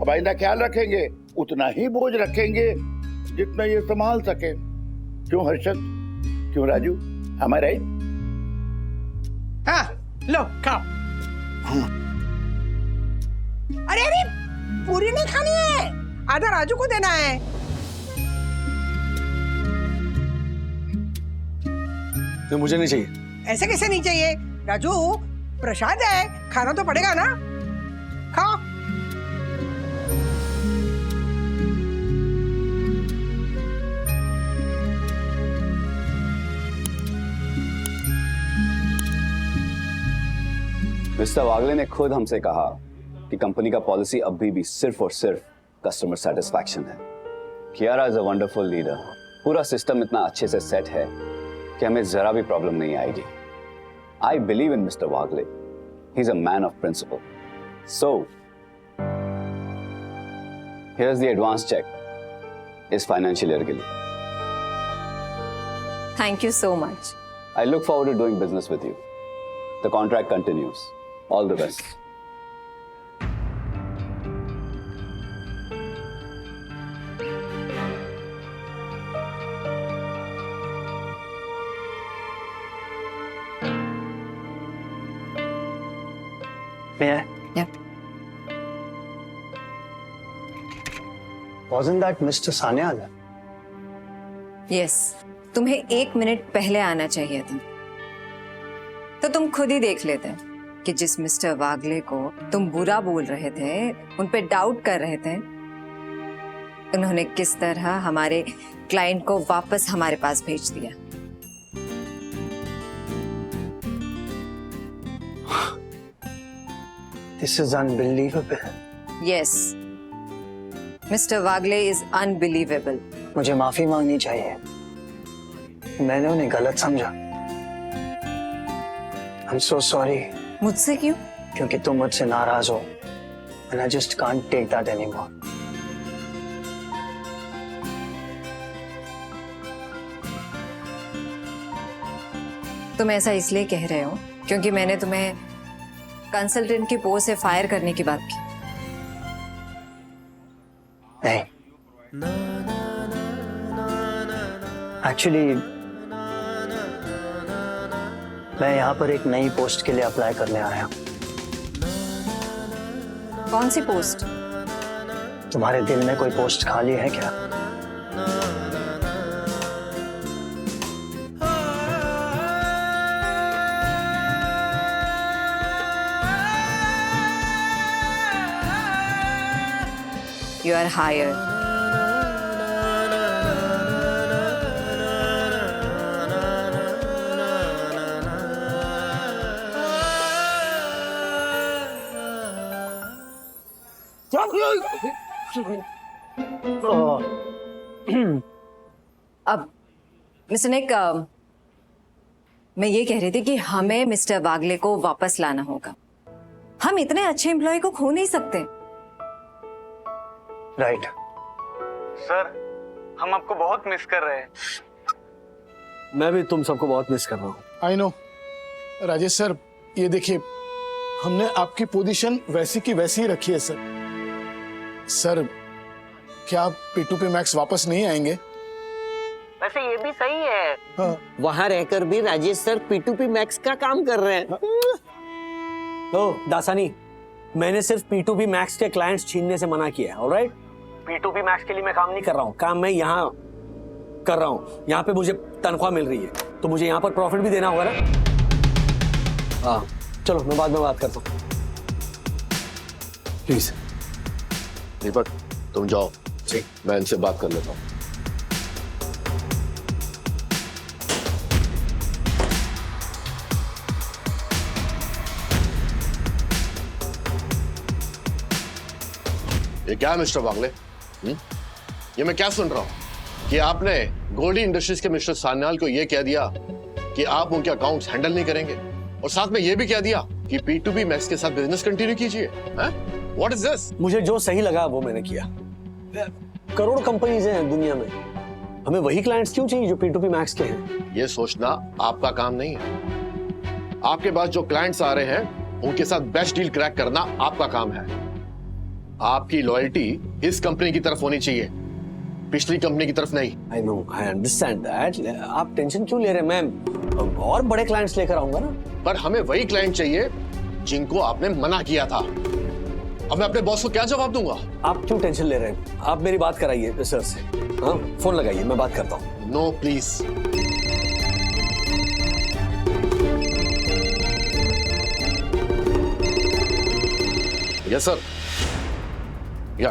अब आइंदा ख्याल रखेंगे, उतना ही बोझ रखेंगे जितना ये संभाल सके। क्यों हर्षद, क्यों राजू, हमारा राइट? हाँ लो खाओ। अरे पूरी नहीं खानी है, आधा राजू को देना है। तो मुझे नहीं चाहिए। ऐसे कैसे नहीं चाहिए राजू, प्रसाद है, खाना तो पड़ेगा ना। खाओ। मिस्टर वागले ने खुद हमसे कहा कि कंपनी का पॉलिसी अभी भी सिर्फ और सिर्फ कस्टमर सेटिस्फैक्शन है। Kiara is a wonderful leader. पूरा सिस्टम इतना अच्छे से सेट है कि हमें जरा भी प्रॉब्लम नहीं आएगी। I believe in mister Wagle, he is a man of principle. So here is the advance cheque इस फाइनेंशियल ईयर के लिए। Thank you so much. I look forward to doing business with you. The contract continues. All the best. May I? Yeah. Wasn't that Mr. Sanyal? Yes, तुम्हें 1 minute पहले आना चाहिए था। तो तुम खुद ही देख लेते कि जिस मिस्टर वागले को तुम बुरा बोल रहे थे, उन पे डाउट कर रहे थे, उन्होंने किस तरह हमारे क्लाइंट को वापस हमारे पास भेज दिया। This is unbelievable. Yes, mister Wagle is unbelievable. मुझे माफी मांगनी चाहिए, मैंने उन्हें गलत समझा। I'm so sorry. मुझसे क्यों? क्योंकि तुम मुझसे नाराज हो and I just can't take that anymore. तुम ऐसा इसलिए कह रहे हो क्योंकि मैंने तुम्हें कंसल्टेंट की पोस्ट से फायर करने की बात की। नहीं, एक्चुअली मैं यहाँ पर एक नई पोस्ट के लिए अप्लाई करने आया हूँ। कौन सी पोस्ट? तुम्हारे दिल में कोई पोस्ट खाली है क्या? You are hired. अब मिस्टर निक, मैं ये कह रही थी कि हमें मिस्टर वागले को वापस लाना होगा। हम इतने अच्छे एम्प्लॉय को खो नहीं सकते। राइट। सर, हम आपको बहुत मिस कर रहे हैं। मैं भी तुम सबको बहुत मिस कर रहा हूँ। आई नो राजेश सर, ये देखिए, हमने आपकी पोजीशन वैसी की वैसी ही रखी है सर। सर, क्या आप P2P मैक्स वापस नहीं आएंगे? वैसे ये भी सही है। हाँ। वहां रहकर भी राजेश सर P2P मैक्स का काम कर रहे हैं। तो दासानी, मैंने सिर्फ P2P मैक्स के क्लाइंट्स छीनने से मना किया है, ऑलराइट? P2P मैक्स के लिए मैं काम नहीं कर रहा हूँ, काम मैं यहाँ कर रहा हूँ। यहाँ पे मुझे तनख्वाह मिल रही है, तो मुझे यहाँ पर प्रॉफिट भी देना होगा ना। हाँ, चलो मैं बाद में बात करता हूँ, प्लीज। दीपक, तुम जाओ, मैं इनसे बात कर लेता हूँ। ये क्या है मिस्टर वागले? ये मैं क्या सुन रहा हूं कि आपने गोल्डी इंडस्ट्रीज के मिस्टर सान्याल को ये कह दिया कि आप उनके अकाउंट्स हैंडल नहीं करेंगे, और साथ में ये भी कह दिया कि P2P मैक्स के साथ बिजनेस कंटिन्यू कीजिए। What is this? मुझे जो सही लगा वो मैंने किया। करोड़ कंपनीज हैं दुनिया में, हमें वही क्लाइंट्स क्यों चाहिए जो P2P मैक्स के हैं? ये सोचना आपका काम नहीं है। आपके पास जो क्लाइंट्स आ रहे हैं उनके साथ बेस्ट डील क्रैक करना आपका काम है। आपकी लॉयल्टी इस कंपनी की तरफ होनी चाहिए, पिछली कंपनी की तरफ नहीं। I know, I understand that. आप टेंशन क्यों ले रहे हैं? मैं और बड़े क्लाइंट्स लेकर आऊंगा ना। पर हमें वही क्लाइंट चाहिए जिनको आपने मना किया था। अब मैं अपने बॉस को क्या जवाब दूंगा? आप क्यों टेंशन ले रहे हैं? आप मेरी बात कराइए सर से। हाँ, फोन लगाइए, मैं बात करता हूँ। No please. Yes sir. या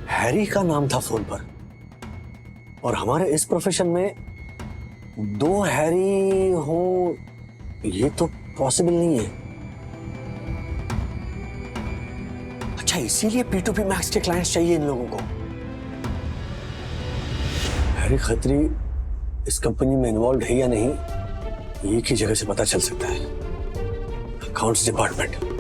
हैरी का नाम था फोन पर, और हमारे इस प्रोफेशन में 2 हैरी हो ये तो पॉसिबल नहीं है। अच्छा, इसीलिए P2P मैक्स के क्लाइंट्स चाहिए इन लोगों को। हैरी खत्री इस कंपनी में इन्वॉल्व है या नहीं, एक ही जगह से पता चल सकता है, अकाउंट्स डिपार्टमेंट।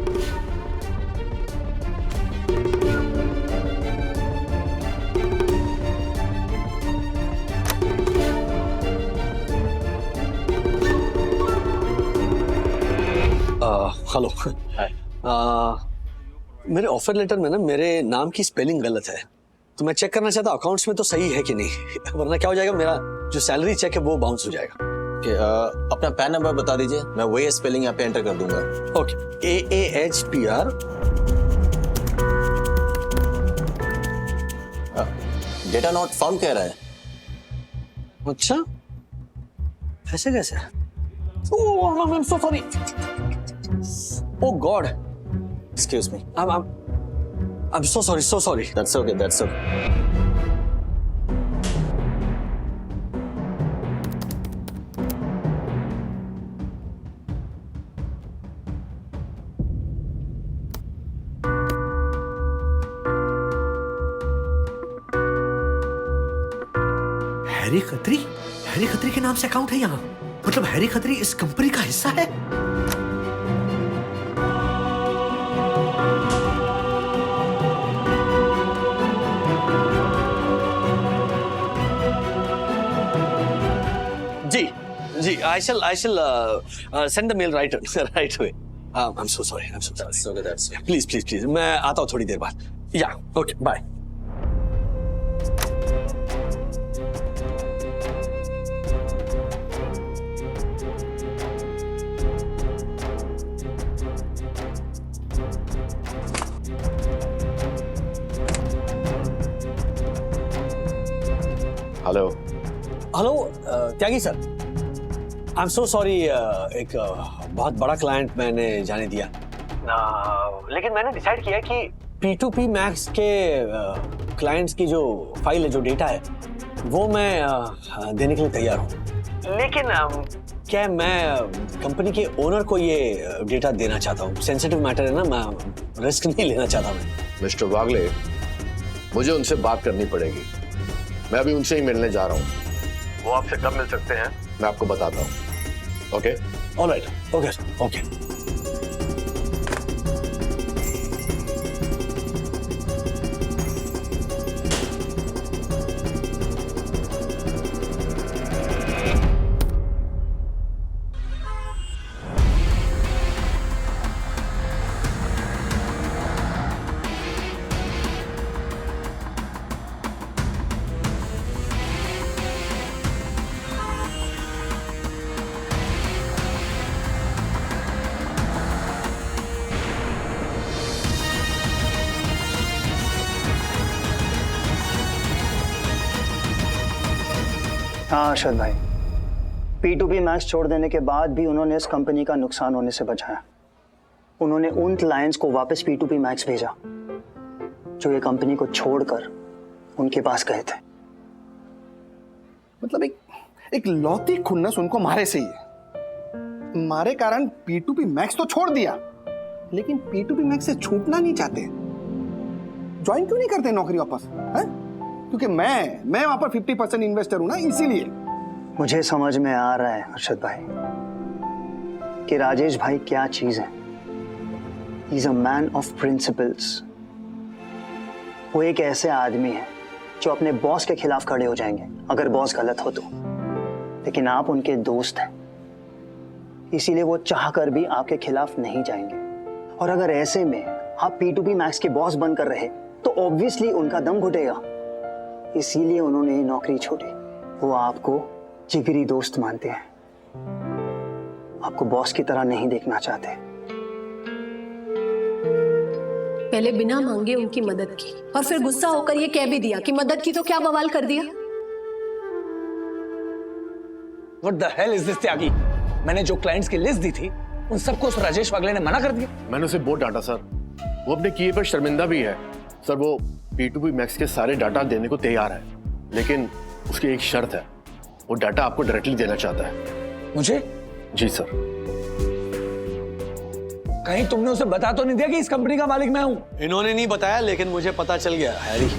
हेलो। मेरे ऑफर लेटर में ना मेरे नाम की स्पेलिंग गलत है, तो मैं चेक करना चाहता हूँ अकाउंट्स में तो सही है कि नहीं, वरना क्या हो जाएगा, मेरा जो सैलरी चेक है वो बाउंस हो जाएगा। ओके, अपना पैन नंबर बता दीजिए, मैं वही स्पेलिंग यहाँ पे एंटर कर दूंगा। Okay, AAHPR। Data not found कह रहा है। अच्छा, ऐसे कैसे? Oh, I am so sorry. Oh God, excuse me. I'm so sorry, so sorry. That's okay, that's okay. Harry Khatri? Harry Khatri के नाम से अकाउंट है यहाँ? मतलब हैरी खत्री इस कंपनी का हिस्सा है? जी, I shall send the mail right away. I'm so sorry. Please. मैं आता हूँ थोड़ी देर बाद. Yeah, okay, bye. Hello, Tyagi sir, I am so sorry, एक बहुत बड़ा क्लाइंट मैंने जाने दिया, लेकिन मैंने डिसाइड किया कि P2P Max के क्लाइंट्स की जो फाइल है, जो डेटा है, वो मैं देने के लिए तैयार हूँ। लेकिन क्या मैं कंपनी के ओनर को ये डेटा देना चाहता हूँ? सेंसिटिव मैटर है ना, मैं रिस्क नहीं लेना चाहता मैं। मिस्टर वागले, मुझे उनसे बात करनी पड़ेगी। मैं अभी उनसे ही मिलने जा रहा हूँ। वो आपसे कब मिल सकते हैं मैं आपको बताता हूँ। ओके? Alright, okay. हाँ अर्शद भाई, P2P Max छोड़ देने के बाद भी उन्होंने इस कंपनी का नुकसान होने से बचाया। उन्होंने उन क्लाइंट्स को वापस P2P Max भेजा जो ये कंपनी को छोड़कर उनके पास गए थे। मतलब एक लौती खुन्नस उनको मारे से ही है। मारे कारण P2P Max तो छोड़ दिया, लेकिन P2P Max से छूटना नहीं चाहते। ज्वाइन क्यों नहीं करते नौकरी वापस? क्योंकि मैं वहां पर 50% इन्वेस्टर हूं ना, इसीलिए। मुझे समझ में आ रहा है अर्शद भाई कि राजेश भाई क्या चीज है। ही is a man of principles. वो एक ऐसे आदमी है जो अपने बॉस के खिलाफ खड़े हो जाएंगे अगर बॉस गलत हो तो, लेकिन आप उनके दोस्त हैं, इसीलिए वो चाहकर भी आपके खिलाफ नहीं जाएंगे। और अगर ऐसे में आप P2P Max के बॉस बनकर रहे तो ऑब्वियसली उनका दम घुटेगा, इसीलिए उन्होंने ये नौकरी छोड़ी। वो आपको जिगरी दोस्त मानते हैं, आपको बॉस की तरह नहीं देखना चाहते। पहले बिना मांगे उनकी मदद की और फिर गुस्सा होकर ये कह भी दिया कि मदद की तो क्या बवाल कर दिया। What the hell is this, त्यागी? मैंने जो क्लाइंट्स की लिस्ट दी थी उन सबको उस राजेश वागले ने मना कर दिया। मैंने उसे बहुत डांटा सर, वो अपने किए पर शर्मिंदा भी है। सर वो P2P Max के सारे डाटा देने को तैयार है, लेकिन उसकी एक शर्त है, वो डाटा आपको डायरेक्टली देना चाहता है। मुझे? जी सर। कहीं तुमने उसे बता तो नहीं दिया कि इस कंपनी का मालिक मैं हूं? इन्होंने नहीं बताया, लेकिन मुझे पता चल गया हैरी।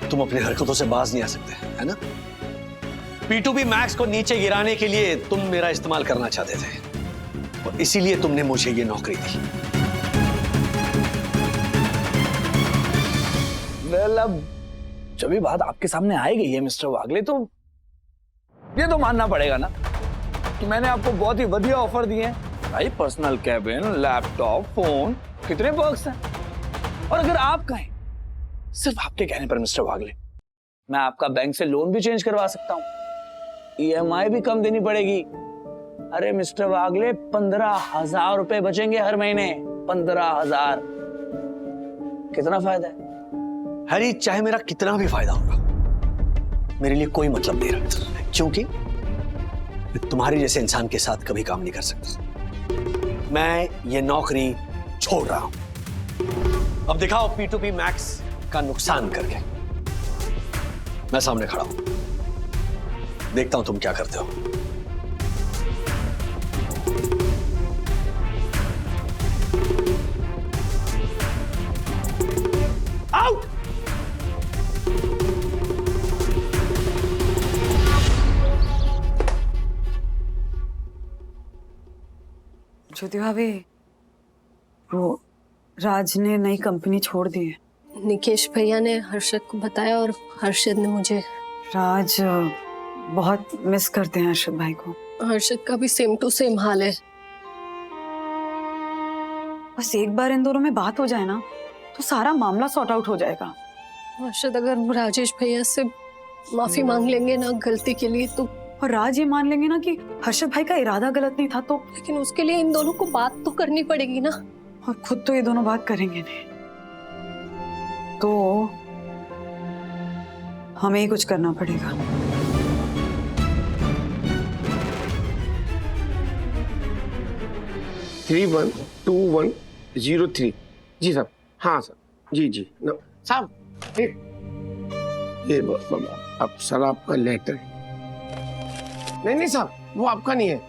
तुम अपनी हरकतों से बाज नहीं आ सकते, है ना? P2P Max को नीचे गिराने के लिए तुम मेरा इस्तेमाल करना चाहते थे और इसीलिए तुमने मुझे ये नौकरी दी। Well, अब जब भी बात आपके सामने आई गई है मिस्टर वागले, तो ये तो मानना पड़ेगा ना कि मैंने आपको बहुत ही बढ़िया ऑफर दिए हैं भाई। पर्सनल कैबिन, लैपटॉप, फोन, कितने पर्क्स हैं। और अगर आप कहें, सिर्फ आपके कहने पर मिस्टर वागले, मैं आपका बैंक से लोन भी चेंज करवा सकता हूं, EMI भी कम देनी पड़ेगी। अरे मिस्टर वागले, 15,000 रुपए बचेंगे हर महीने। 15,000, कितना फायदा है? हैरी, चाहे मेरा कितना भी फायदा होगा, मेरे लिए कोई मतलब नहीं रखता, क्योंकि मैं तुम्हारे जैसे इंसान के साथ कभी काम नहीं कर सकता। मैं ये नौकरी छोड़ रहा हूं। अब दिखाओ P2P मैक्स का नुकसान करके। मैं सामने खड़ा हूं, देखता हूं तुम क्या करते हो। आउट! ज्योति भाभी, वो राज ने नई कंपनी छोड़ दी है। निकेश भैया ने हर्षद को बताया और हर्षद ने मुझे। राज बहुत मिस करते हैं हर्षद भाई को। हर्षद का भी सेम टू सेम हाल है। बस एक बार इन दोनों में बात हो जाए ना, तो सारा मामला सॉर्ट आउट हो जाएगा। हर्षद अगर राजेश भैया से माफी मांग लेंगे ना गलती के लिए, तो और राज ये मान लेंगे ना कि हर्षद भाई का इरादा गलत नहीं था, तो लेकिन उसके लिए इन दोनों को बात तो करनी पड़ेगी ना। और खुद तो ये दोनों बात करेंगे नहीं, तो हमें ही कुछ करना पड़ेगा। थ्री 12103। जी साहब, हाँ सर, जी जी साहब, ये अब सर आपका लेटर। नहीं साहब, वो आपका नहीं है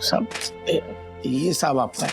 साहब, ये साहब आपका है।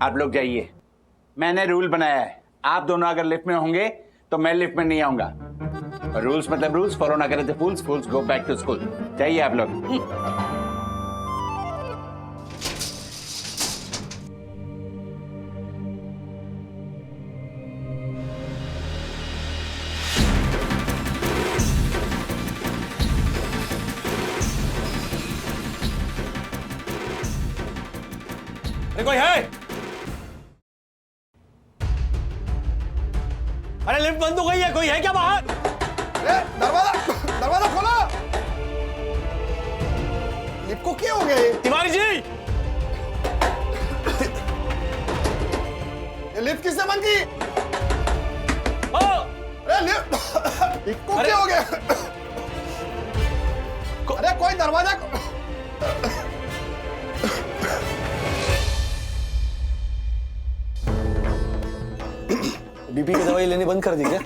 आप लोग जाइए, मैंने रूल बनाया है, आप दोनों अगर लिफ्ट में होंगे तो मैं लिफ्ट में नहीं आऊंगा। और रूल्स मतलब रूल्स, फॉलो ना करें तो फूल्स, फूल्स गो बैक टू स्कूल। जाइए आप लोग। कोई है? अरे लिफ्ट बंद हो गई है, कोई है क्या बाहर? दरवाजा खोलो। लिफ्ट को क्या हो गया? तिवारी जी, ये लिफ्ट किसने बंद की? अरे लिफ्ट को क्या हो गया? अरे कोई दरवाजा बीपी की दवाई लेनी बंद कर दी क्या?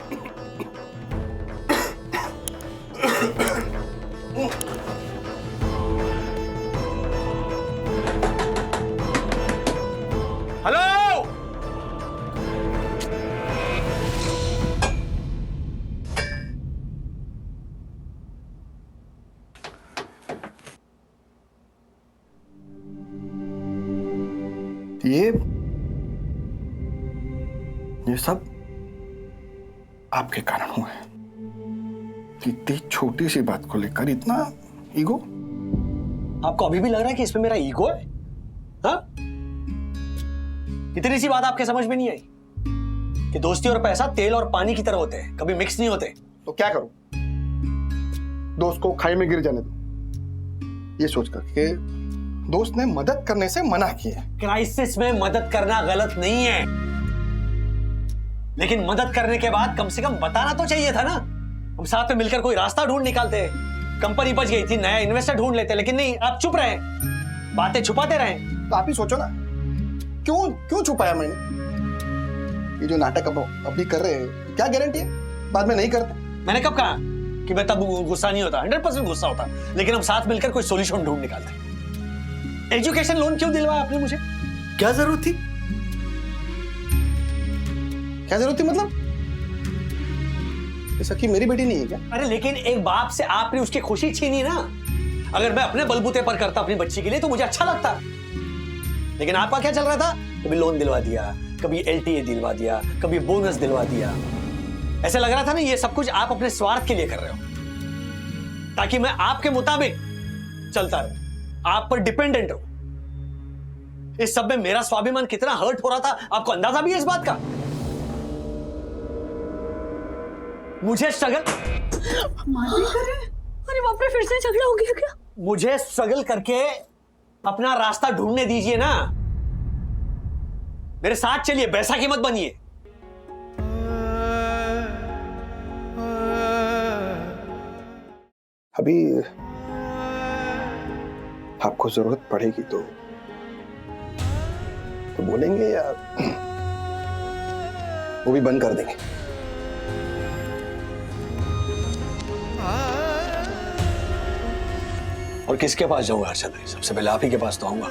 हेलो, ये सब आपके कारण हुआ है। इतनी छोटी सी बात को लेकर इतना ईगो। आपको अभी भी लग रहा है कि इसमें मेरा ईगो है? हाँ? इतनी सी बात आपके समझ में नहीं आई कि दोस्ती और पैसा तेल और पानी की तरह होते हैं, कभी मिक्स नहीं होते। तो क्या करूं? दोस्त को खाई में गिर जाने दो, ये सोचकर कि दोस्त ने मदद करने से मना किया। क्राइसिस में मदद करना गलत नहीं है, लेकिन मदद करने के बाद कम से कम बताना तो चाहिए था ना। हम साथ में मिलकर कोई रास्ता ढूंढ निकालते। कंपनी बच गई थी, नया इन्वेस्टर ढूंढ लेते, लेकिन नहीं, आप चुप रहे, बातें छुपाते रहे। तो आप ही सोचो ना, क्यों क्यों छुपाया मैंने? ये जो नाटक अब अभी कर रहे हैं, क्या गारंटी है बाद में नहीं करते? मैंने कब कहा कि मैं तब गुस्सा नहीं होता? 100% गुस्सा होता, लेकिन हम साथ मिलकर कोई सॉल्यूशन ढूंढ निकालते। एजुकेशन लोन क्यों दिलवाया आपने मुझे? क्या जरूरत थी? क्या जरूरत थी मतलब? ये सखी मेरी बेटी नहीं है क्या? अरे लेकिन एक बाप से आपने उसकी खुशी छीनी ना। अगर मैं अपने बलबूते पर करता अपनी बच्ची के लिए तो मुझे अच्छा लगता, लेकिन आपका क्या चल रहा था? कभी लोन दिलवा दिया, कभी एलटीए दिलवा दिया, कभी बोनस दिलवा दिया। ऐसा लग रहा था ना ये सब कुछ आप अपने स्वार्थ के लिए कर रहे हो, ताकि मैं आपके मुताबिक चलता रहूं, आप पर डिपेंडेंट रहूं। इस सब में मेरा स्वाभिमान कितना हर्ट हो रहा था आपको अंदाजा भी है इस बात का? मुझे स्ट्रगल अरे बाप रे, फिर से झगड़ा हो गया क्या? मुझे स्ट्रगल करके अपना रास्ता ढूंढने दीजिए ना। मेरे साथ चलिए, बैसा की मत बनिए। अभी आपको जरूरत पड़ेगी तो बोलेंगे या वो भी बंद कर देंगे? और किसके पास जाऊंगा हर्षद भाई? सबसे पहले आप ही के पास तो आऊंगा।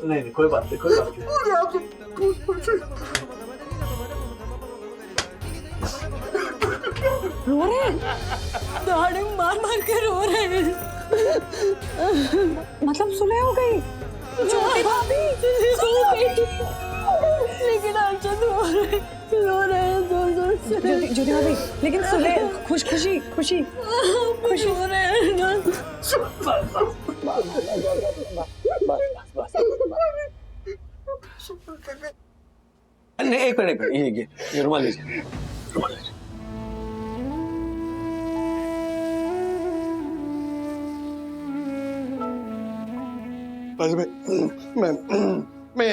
नहीं, कोई बात नहीं, कोई बात नहीं। रो रहे हैं, दाढ़ी मार मार के रो रहे हैं। मतलब सुलह हो गई? छोटी भाभी सो गई, लेकिन अर्जुन रो रहे हैं जोर जोर से। ज्योति भाभी, लेकिन सुलह खुशी खुशी खुशी हो रहे हैं ना। नहीं, एक मिनट, ये रुमाल लीजिए, रुमाल लीजिए। मैं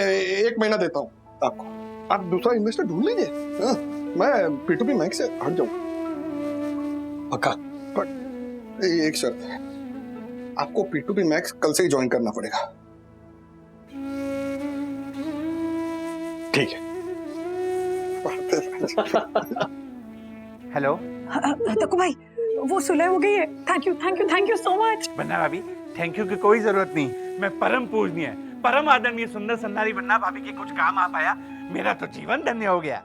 1 महीना देता हूँ आपको, आप दूसरा इन्वेस्टर ढूंढ लीजिए। हाँ, मैं P2P मैक्स से हट जाऊंगा। पक्का? एक शर्त है, आपको P2P मैक्स कल से ही ज्वाइन करना पड़ेगा। ठीक है। हेलो तको भाई, वो सुलह हो गई है। Thank you so much. बन्ना भाभी, थैंक यू की कोई जरूरत नहीं। मैं परम पूजनीय, परम आदरणीय सुंदर सन्नारी बन्ना भाभी के कुछ काम आ पाया, मेरा तो जीवन धन्य हो गया।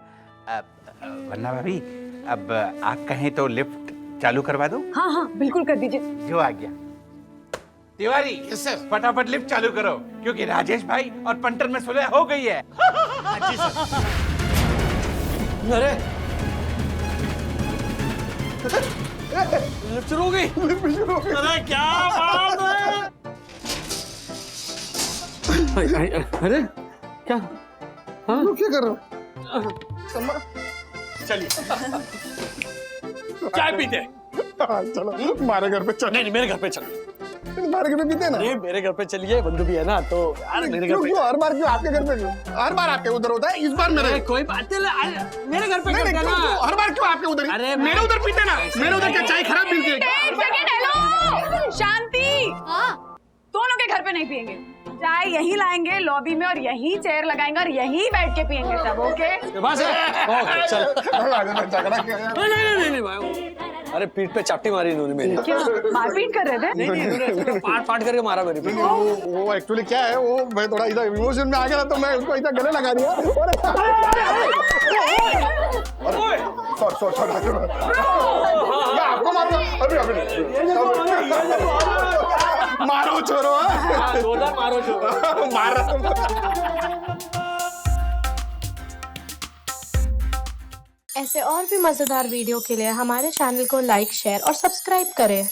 बन्ना भाभी, अब आप कहें तो लिफ्ट चालू करवा दो? हाँ बिल्कुल कर दीजिए। जो आ गया। तिवारी, फटाफट लिफ्ट चालू करो, क्योंकि राजेश भाई और पंटर में सुलह हो गई है। जी सर। अरे लिफ्ट शुरू हो गई। अरे क्या बात है? अरे क्या? हाँ, क्या कर रहे हो? चलिए चाय पीते। चलो हमारे घर पे चलो। नहीं, मेरे घर पे चलो। हमारे घर पे पीते ना? अरे मेरे घर पे चलिए, बंधु भी है ना, तो यार मेरे घर पे। हर बार क्यों आपके घर पे? हर बार आपके उधर होता है, इस बार मेरे। कोई बात नहीं, मेरे घर पे करते ना। हर बार क्यों आपके उधर? अरे मेरे उधर पीते ना, मेरे उधर क्या चाय खराब मिलती है? शांति। दोनों के घर पे नहीं पियेंगे, चाय यहीं लाएंगे लॉबी में और यहीं चेयर लगाएंगे और यहीं बैठ के पियेंगे सब। ओके बस है? ओके चल। नहीं भाई, अरे पीठ पे चापटी मारी इन्होंने मेरी। क्या मारपीट कर रहे थे? नहीं, इन्होंने पाट करके मारा मेरी पीठ। वो एक्चुअली क्या है, वो मैं थोड़ा इधर इमोशन में आ गया तो मैं उसको इधर गले लगा दिया। सॉरी मैं आपको मारूंगा अभी। मारो छोरो, मारो छोरो, मारो। ऐसे और भी मजेदार वीडियो के लिए हमारे चैनल को लाइक, शेयर और सब्सक्राइब करें।